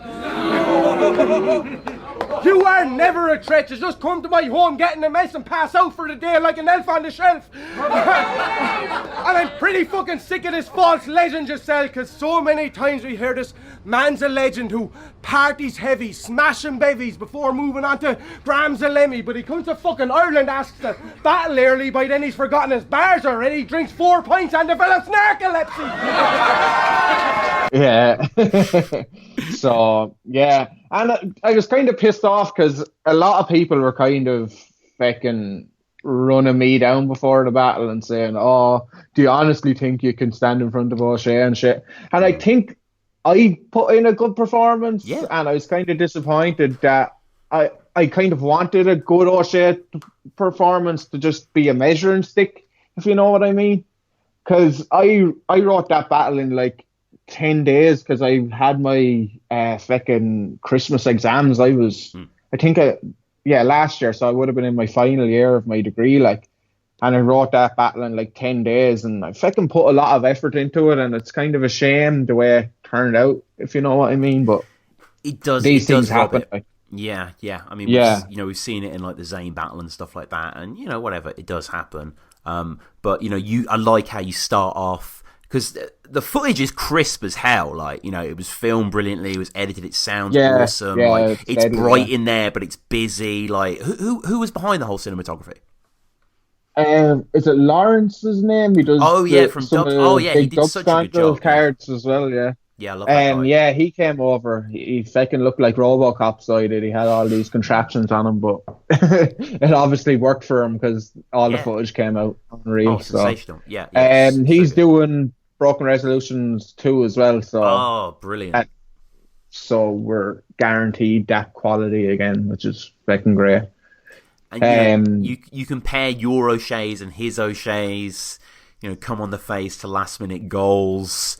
You are never a threat. You just come to my home, get in a mess and pass out for the day like an elf on the shelf. And I'm pretty fucking sick of this false legend you sell, because so many times we hear this man's a legend who parties heavy, smashing bevies before moving on to grams of lemmy, but he comes to fucking Ireland, asks to battle early, by then he's forgotten his bars already, drinks 4 pints and develops narcolepsy. Yeah. So, yeah. And I was kind of pissed off because a lot of people were kind of fucking running me down before the battle and saying, oh, do you honestly think you can stand in front of O'Shea and shit? And I think I put in a good performance, and I was kind of disappointed that I kind of wanted a good O'Shea performance to just be a measuring stick, if you know what I mean. Because I wrote that battle in like 10 days because I had my fucking Christmas exams. I think last year, so I would have been in my final year of my degree, like, and I wrote that battle in like 10 days, and I fucking put a lot of effort into it, and it's kind of a shame the way it turned out, if you know what I mean. But these things happen. Like, yeah. I mean, we've seen it in like the Zayn battle and stuff like that, and whatever, it does happen. But I like how you start off, because the footage is crisp as hell. Like, it was filmed brilliantly, it was edited, it sounds awesome. Yeah, like it's steady, bright in there, but it's busy. Like, who was behind the whole cinematography? Is it Lawrence's name? He does. He did such a good job. Cards as well. Yeah. Yeah, I love that guy. Yeah, he came over. He fucking looked like RoboCop, so he did. He had all these contraptions on him, but it obviously worked for him because all the footage came out unreal. Sensational. So. Yeah. He's doing Broken Resolutions 2 as well. So. Brilliant. So we're guaranteed that quality again, which is fucking great. And you compare your O'Shea's and his O'Shea's, come on the face to last minute goals.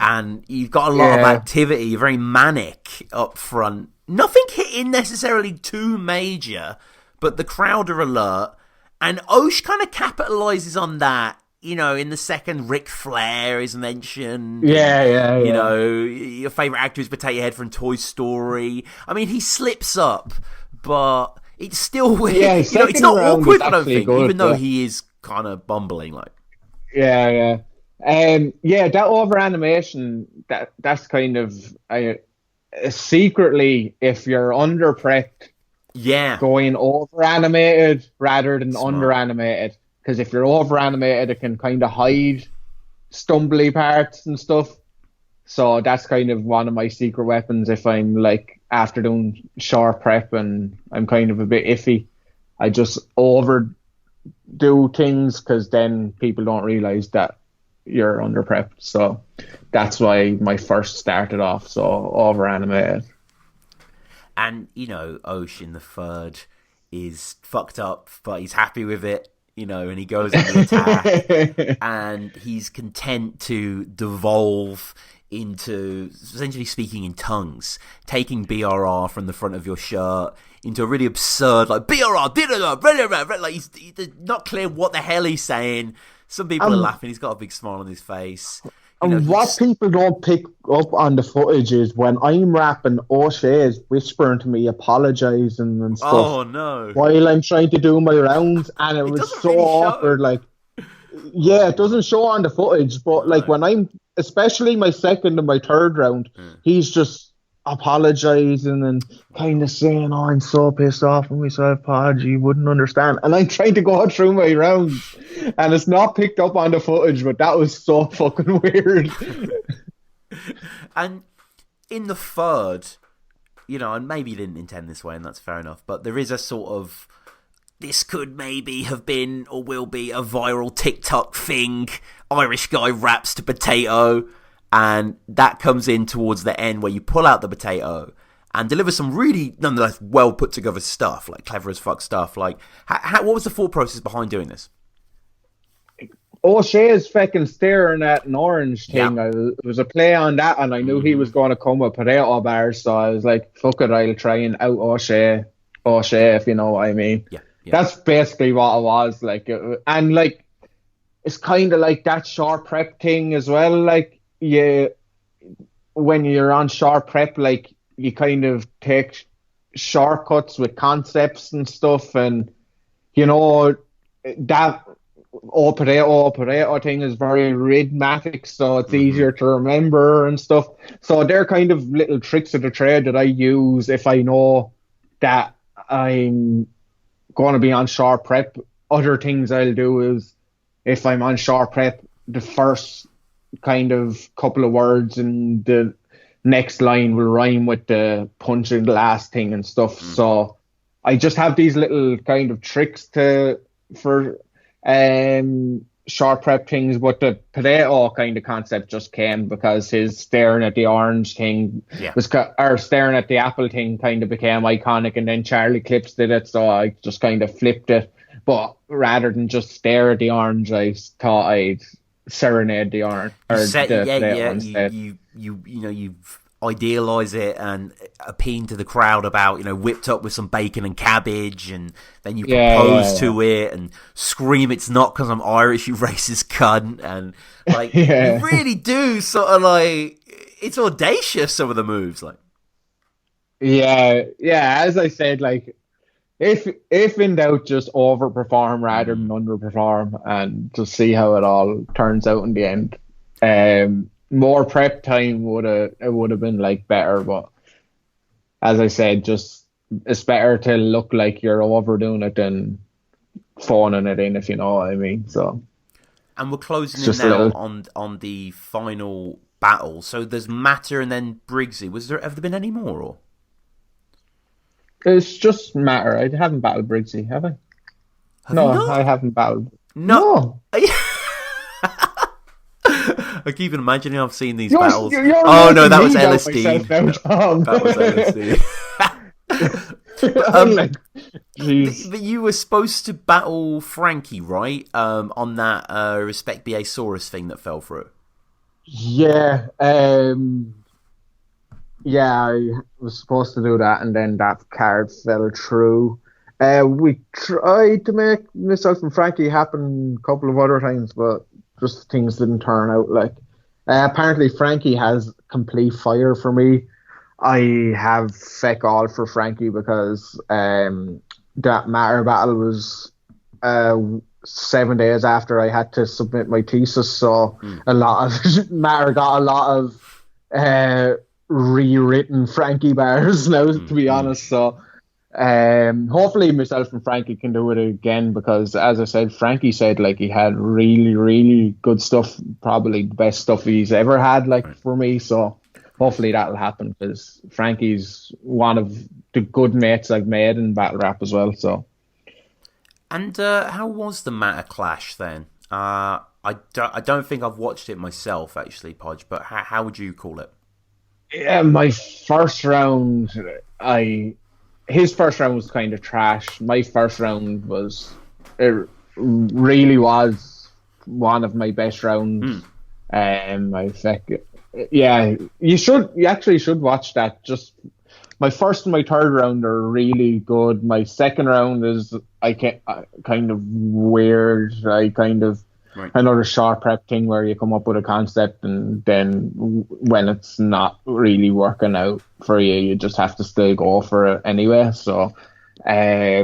And you've got a lot of activity, you're very manic up front. Nothing hitting necessarily too major, but the crowd are alert. And Osh kind of capitalises on that, in the second Ric Flair is mentioned. Yeah. Your favourite actor is Potato Head from Toy Story. I mean, he slips up, but it's still weird. Yeah, it's not awkward, I don't think, even though he is kind of bumbling. Like, yeah. That over animation, that's kind of secretly, if you're under prepped, going over animated rather than under animated, because if you're over animated, it can kind of hide stumbly parts and stuff. So that's kind of one of my secret weapons. If I'm like after doing short prep and I'm kind of a bit iffy, I just overdo things because then people don't realize that you're under prepped. So that's why my first started off so over animated. And Osh in the third is fucked up, but he's happy with it, and he goes on the attack and he's content to devolve into essentially speaking in tongues, taking BRR from the front of your shirt into a really absurd, like, BRR, like he's not clear what the hell he's saying. Some people are laughing. He's got a big smile on his face. And what people don't pick up on the footage is when I'm rapping, O'Shea is whispering to me, apologising and stuff. Oh, no. While I'm trying to do my rounds. And it was so really awkward. Like, yeah, it doesn't show on the footage. But, like, when I'm, especially my second and my third round, he's just apologising and kind of saying, oh, I'm so pissed off with myself, Podge, you wouldn't understand. And I'm trying to go through my rounds and it's not picked up on the footage, but that was so fucking weird. And in the third, and maybe you didn't intend this way, and that's fair enough, but there is a sort of, this could maybe have been or will be a viral TikTok thing. Irish guy raps to potato. And that comes in towards the end where you pull out the potato and deliver some really, nonetheless, well put together stuff, like clever as fuck stuff. Like, what was the thought process behind doing this? O'Shea's fucking staring at an orange thing. Yeah. It was a play on that, and I knew he was going to come with potato bars, so I was like, fuck it, I'll try and out O'Shea, if you know what I mean. Yeah. That's basically what it was. Like, and like, it's kind of like that short prep thing as well. Like, when you're on short prep, like, you kind of take shortcuts with concepts and stuff, and that potato thing is very rhythmic, so it's easier to remember and stuff. So they're kind of little tricks of the trade that I use if I know that I'm going to be on short prep. Other things I'll do is, if I'm on short prep, the first kind of couple of words in the next line will rhyme with the punch in the last thing and stuff. So I just have these little kind of tricks for short prep things, but the potato kind of concept just came because his staring at the orange thing or staring at the apple thing kind of became iconic, and then Charlie Clips did it, so I just kind of flipped it. But rather than just stare at the orange, I thought I'd serenade the orange instead. You idealize it and appeal to the crowd about, whipped up with some bacon and cabbage, and then you propose to it and scream, "It's not because I'm Irish, you racist cunt," and like you really do sort of like, it's audacious, some of the moves, like. As I said, like, if in doubt, just overperform rather than underperform, and just see how it all turns out in the end. More prep time would have been like better, but as I said, just it's better to look like you're overdoing it than phoning it in, if you know what I mean. So, and we're closing in now on the final battle. So there's Matter and then Briggsy. Have there been any more? Or? It's just Matter. I haven't battled Briggsy, have I? No, I haven't battled. No. I keep imagining I've seen these battles. That was LSD. That was LSD. But you were supposed to battle Frankie, right? On that Respect BA Saurus thing that fell through. Yeah. I was supposed to do that, and then that card fell through. We tried to make myself and Frankie happen a couple of other times, but just things didn't turn out. Like, apparently Frankie has complete fire for me. I have feck all for Frankie because that Matter battle was 7 days after I had to submit my thesis, so a lot of Matter got a lot of rewritten Frankie bars now, to be honest. So hopefully myself and Frankie can do it again, because as I said, Frankie said like he had really, really good stuff, probably the best stuff he's ever had, like, for me. So hopefully that'll happen, because Frankie's one of the good mates I've made in battle rap as well. So, and how was the Matter clash then? I don't think I've watched it myself, actually, Podge, but how would you call it? Yeah, my first round, his first round was kind of trash. My first round really was one of my best rounds. You actually should watch that. Just my first and my third round are really good. My second round is kind of weird. Another short prep thing where you come up with a concept, and then when it's not really working out for you, you just have to still go for it anyway. So, I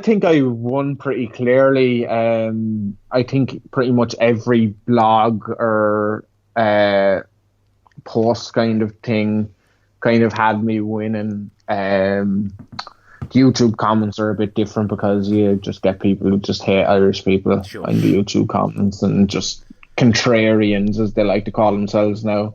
think I won pretty clearly. I think pretty much every blog or post kind of thing kind of had me winning. YouTube comments are a bit different because you just get people who just hate Irish people in the YouTube comments, and just contrarians, as they like to call themselves now.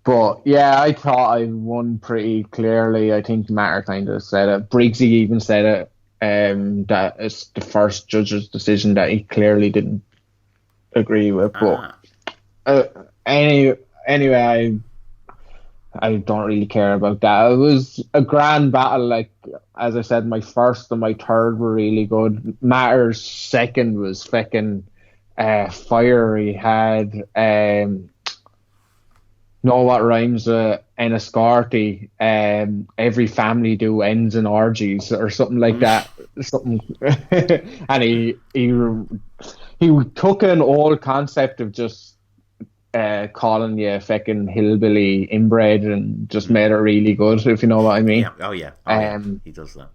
But yeah, I thought I won pretty clearly. I think Matter kind of said it. Briggsy even said it. That it's the first judge's decision that he clearly didn't agree with. But anyway, I don't really care about that. It was a grand battle. Like, as I said, my first and my third were really good. Matter's second was fucking fire. He had know what rhymes with Enniscorthy, every family do ends in orgies or something like that. Something, and he took an old concept of just calling you fucking hillbilly inbred and just made it really good, if you know what I mean. Yeah. Oh yeah. He does that.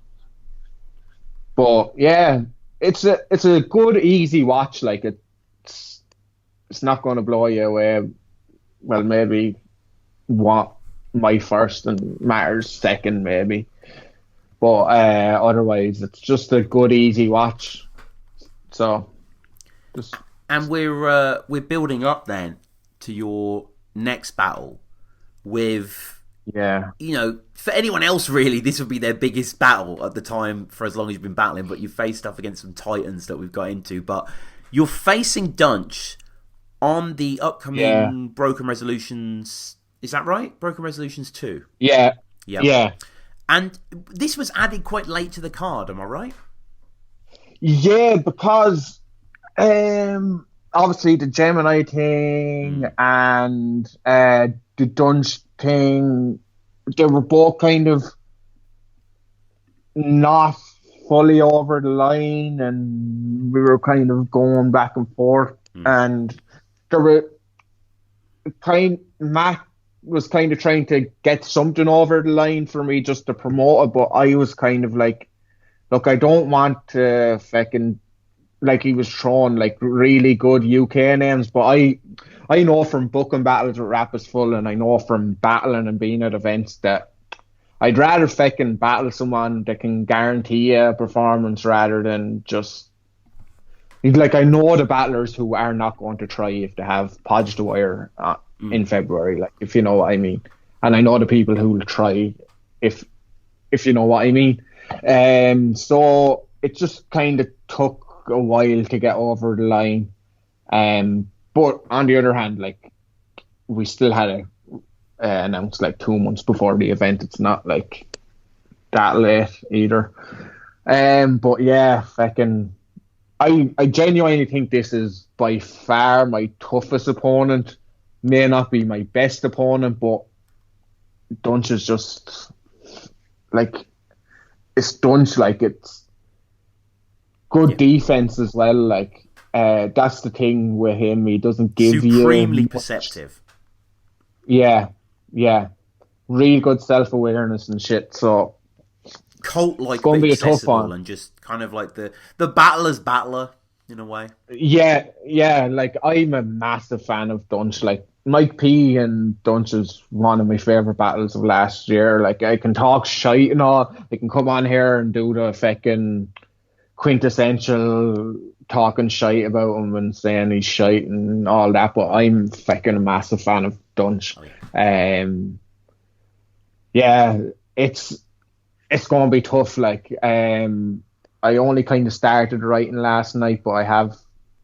But yeah, it's a good easy watch. Like it's not going to blow you away. Well, maybe what my first and Matter's second, maybe. But otherwise, it's just a good, easy watch. So, and we're building up then to your next battle with, you know, for anyone else really, this would be their biggest battle at the time for as long as you've been battling. But you faced up against some titans that we've got into. But you're facing Dunch on the upcoming Broken Resolutions. Is that right? Broken Resolutions 2? Yeah. And this was added quite late to the card, am I right? Yeah, because obviously the Gemini thing and the Dunch thing, they were both kind of not fully over the line, and we were kind of going back and forth. And there were Matt was kind of trying to get something over the line for me just to promote it, but I was kind of like, look, I don't want to fucking, like, he was throwing like really good UK names, but I know from booking battles with Rap is Full, and I know from battling and being at events that I'd rather fucking battle someone that can guarantee a performance rather than just, like, I know the battlers who are not going to try if they have Podge Dwyer in February, like, if you know what I mean. And I know the people who will try if you know what I mean. So it just kind of took a while to get over the line. But on the other hand, like, we still had to announce like 2 months before the event. It's not like that late either. But yeah, fucking, I genuinely think this is by far my toughest opponent. May not be my best opponent, but Dunch is just like, it's Dunch, like, it's good defense as well. Like, that's the thing with him. He doesn't give you supremely perceptive. Yeah, really good self-awareness and shit. So cult-like, it's gonna be a tough accessible one, and just kind of like the battler's battler in a way. Yeah. Like, I'm a massive fan of Dunch. Like, Mike P and Dunch is one of my favorite battles of last year. Like, I can talk shite and all. I can come on here and do the fucking quintessential talking shite about him and saying he's shite and all that. But I'm fucking a massive fan of Dunch. Yeah, it's gonna be tough. Like, I only kind of started writing last night, but I have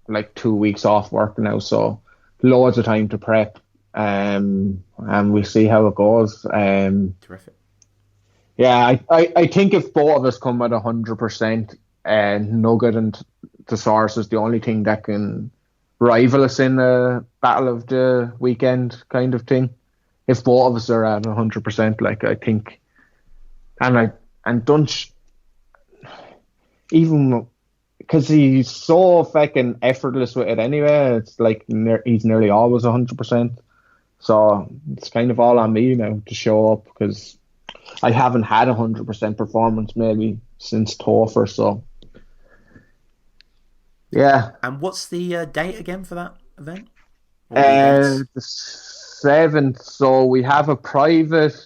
like 2 weeks off work now, so loads of time to prep, and we'll see how it goes. Terrific. Yeah, I think if both of us come at 100%, Nugget and Thesaurus is the only thing that can rival us in a battle of the weekend kind of thing. If both of us are at 100%, like, I think, and Dunch, even because he's so fucking effortless with it anyway, it's like he's nearly always 100%. So it's kind of all on me now to show up, because I haven't had 100% performance maybe since Topher. So yeah. And what's the date again for that event? The 7th. So we have a private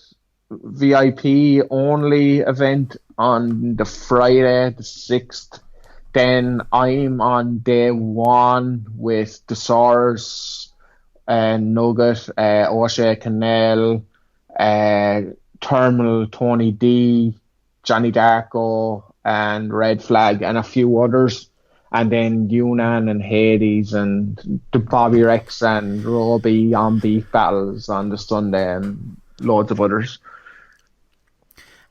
VIP only event on the Friday, the 6th. Then I'm on day 1 with Thesaurus and Nugget, O'Shea Canal, Terminal, Tony D, Johnny Darko, and Red Flag, and a few others. And then Yunnan and Hades and the Bobby Rex and Roby on Beef battles on the Sunday, and loads of others.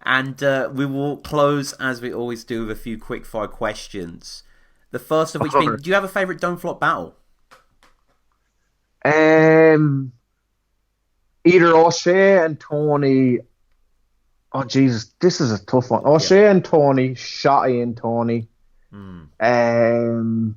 And we will close, as we always do, with a few quick-fire questions. The first of which being, do you have a favourite Don't Flop battle? Either O'Shea and Tony. Oh Jesus, this is a tough one. O'Shea and Tony, Shotty and Tony. Good one.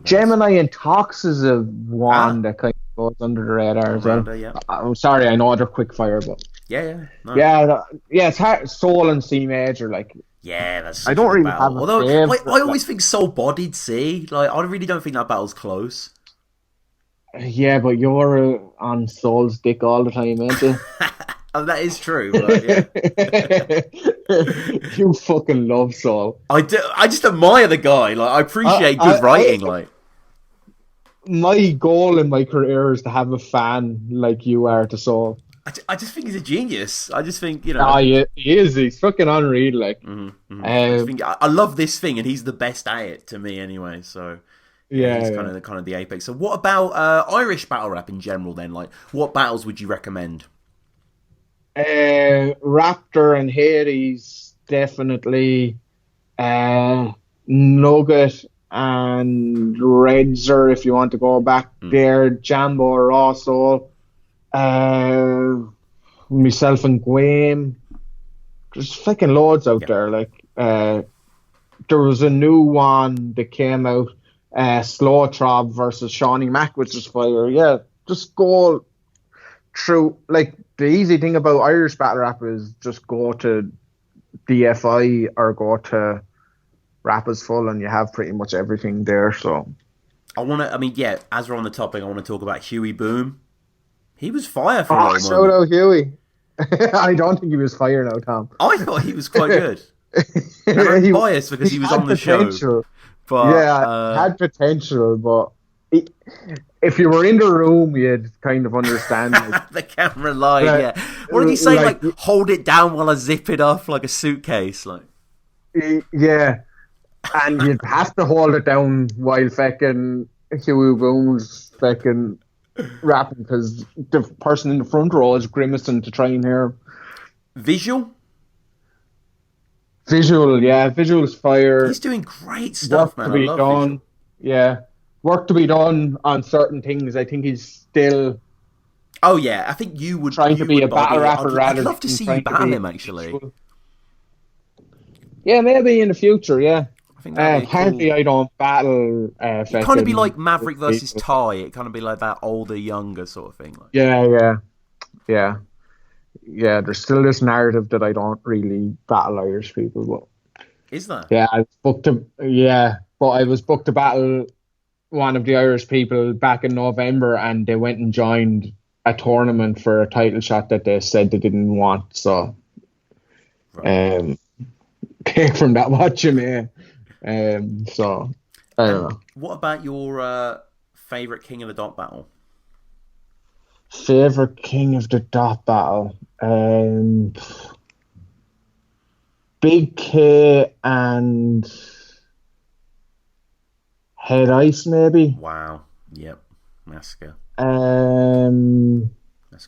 Gemini and Tox is a one that kind of goes under the radar as well. Yeah. I'm sorry, I know they're quick fire, but No. yeah, it's hard. Soul and C major, like. Yeah, that's. I don't really battle. have a Although favorite, I always think Soul Bodied C. Like I really don't think that battle's close. Yeah, but you're on Soul's dick all the time, ain't you? Oh, that is true. But yeah. You fucking love Soul. I do. I just admire the guy. Like I appreciate good writing. Like my goal in my career is to have a fan like you are to Soul. I just think he's a genius. I just think, he is. He's fucking unreal. Like, I love this thing, and he's the best at it to me, anyway. So, he's kind of the apex. So, what about Irish battle rap in general? Then, like, what battles would you recommend? Raptor and Hades, definitely. Nugget and Redzer, if you want to go back there. Jambo or Raw Soul. Myself and Gwayne. There's fucking loads out there. Like, there was a new one that came out, Slow Trob versus Shawnee Mac, which is fire. Yeah, just go through. Like, the easy thing about Irish battle rap is just go to DFI or go to Rap is Full, and you have pretty much everything there. So, as we're on the topic, I want to talk about Huey Boom. He was fire for a long shout out Huey. I don't think he was fire now, Tom. I thought he was quite good. I'm biased because he was on the show. But, had potential, but if you were in the room, you'd kind of understand. Like, the camera line, yeah. What did he say? Like, hold it down while I zip it off like a suitcase. Like, yeah. And you'd have to hold it down while fucking Huey Boom's fucking rapping because the person in the front row is grimacing to try and hear him. Visual, yeah. Visual's fire. He's doing great stuff, man. I love Visual. Yeah. Work to be done on certain things. I think he's still... Oh, yeah. I think you would... Trying to be a battle rapper I'd love to see you battle him, actually. Visual. Yeah, maybe in the future, yeah. I think apparently cool. I don't battle. It kind of be like Maverick versus Ty. It kind of be like that older, younger sort of thing. Like. Yeah. There's still this narrative that I don't really battle Irish people, but is that? Yeah, I was booked to battle one of the Irish people back in November, and they went and joined a tournament for a title shot that they said they didn't want. So, take from that what you may. So I don't know. What about your favorite King of the Dot battle? Favorite King of the Dot battle, Big K and Head Ice, maybe. Wow. Yep. Massacre. Massacre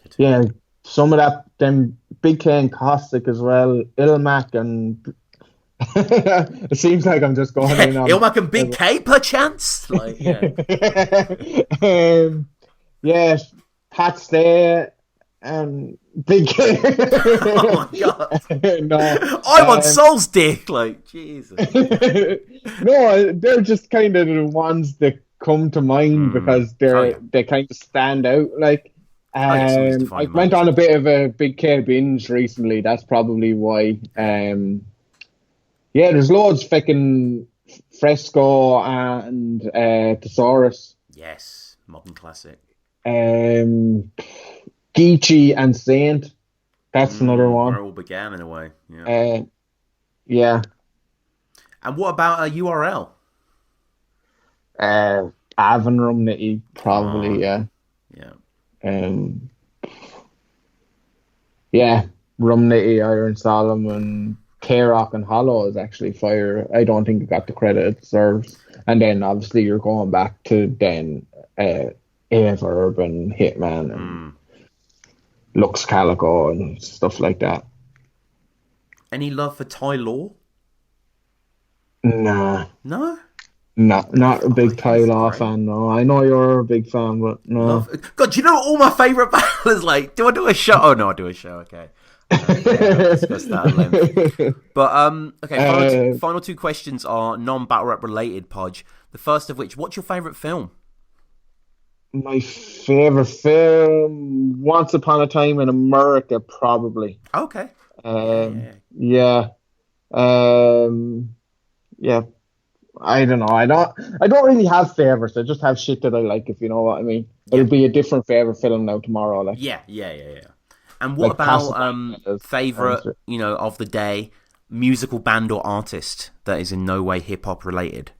too. Yeah, some of that. Then Big K and Caustic as well. Ilmac and. It seems like I'm just going in on Ilmac and Big K, perchance. Like, yeah. Yes, Pat's there and Big K. Oh my god! No, I want Soul's dick. Like, Jesus. No, they're just kind of the ones that come to mind because they kind of stand out. Like, I went on a bit of a Big K binge recently. That's probably why. Yeah, there's loads fucking Fresco and Thesaurus. Yes, modern classic. Geechee and Saint. That's another one. Where it all began in a way. Yeah. Yeah. And what about a URL? Avonrum probably, yeah. Yeah. Yeah, Rumnitty, Iron Solomon, K-Rock and Hollow is actually fire. I don't think it got the credit it deserves. And then obviously you're going back to then Averb and Hitman and Lux Calico and stuff like that. Any love for Ty Law? Nah, No? not a big he's Ty Law great. fan. No, I know you're a big fan, but no. God, do you know what all my favourite battlers like? Do I do a show? Oh no, I do a show. Okay, I'll discuss that at length. But okay, final two questions are non-battle rap related. Podge. The first of which, what's your favourite film? My favorite film, Once Upon a Time in America, probably. Okay. Yeah. Yeah. I don't know. I don't really have favorites. I just have shit that I like, if you know what I mean. Yeah. It'll be a different favorite film now tomorrow. Like, Yeah. And what like about Casablanca favourite, of the day, musical band or artist that is in no way hip hop related?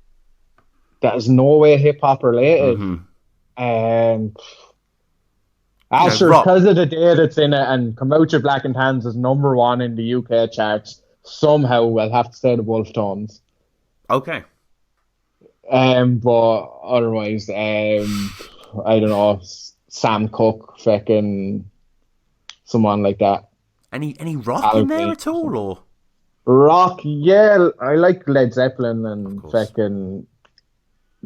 that is no way hip hop related. Asher, rock. because of the day that's in it, and Kombucha Black and Tans is #1 in the UK charts, somehow I'll have to say the Wolf Tones. Okay. But otherwise, I don't know, Sam Cooke, fucking someone like that. Any rock in there at all, or? Rock, yeah, I like Led Zeppelin and fucking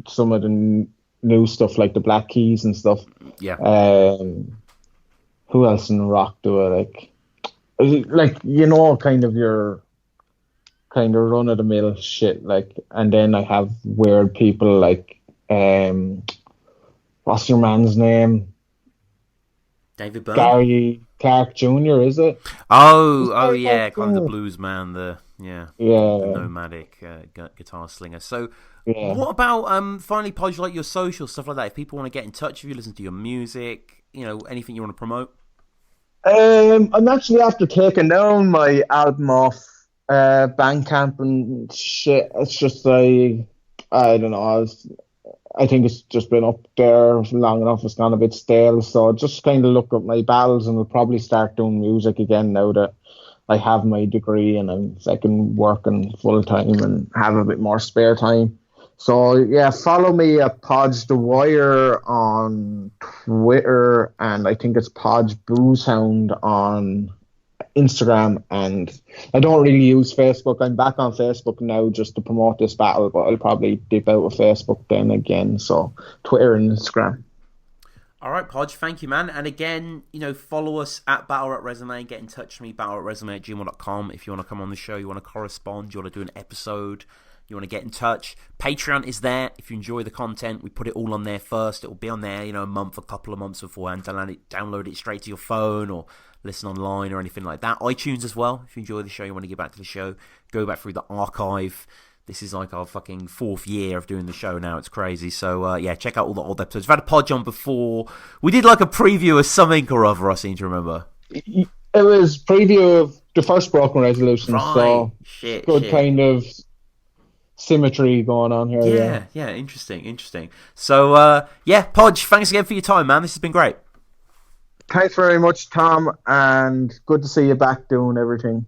some of the new stuff like the Black Keys and stuff. Yeah. Who else in rock do I like? Like, kind of your kind of run of the mill shit, like, and then I have weird people like what's your man's name? David Byrne? Gary Clark Jr., is it? Oh yeah, kind of the blues man, the nomadic guitar slinger. So what about finally, Podge, like your social stuff like that? If people want to get in touch with you, listen to your music, anything you want to promote? I'm actually after taking down my album off Bandcamp and shit. It's just I don't know. I think it's just been up there long enough. It's gone a bit stale. So just kind of look at my battles, and we'll probably start doing music again now that I have my degree and I'm second working full time and have a bit more spare time. So yeah, follow me at Podge Dwyer on Twitter, and I think it's Podge Boozehound on Instagram, and I don't really use Facebook. I'm back on Facebook now just to promote this battle, but I'll probably dip out of Facebook then again. So Twitter and Instagram. All right, Podge, thank you, man. And again, follow us at batterapresume. Get in touch with me, batterapresume@gmail.com. If you want to come on the show, you want to correspond, you want to do an episode, you want to get in touch. Patreon is there. If you enjoy the content, we put it all on there first. It will be on there, a couple of months beforehand. Download it straight to your phone or listen online or anything like that. iTunes as well. If you enjoy the show, you want to get back to the show, go back through the archive. This is like our fucking 4th year of doing the show now. It's crazy. So, check out all the old episodes. We've had a Podge on before. We did like a preview of something or other, I seem to remember. It was preview of the first Broken Resolution. Right. So good kind of symmetry going on here. Yeah, interesting. So, Podge, thanks again for your time, man. This has been great. Thanks very much, Tom, and good to see you back doing everything.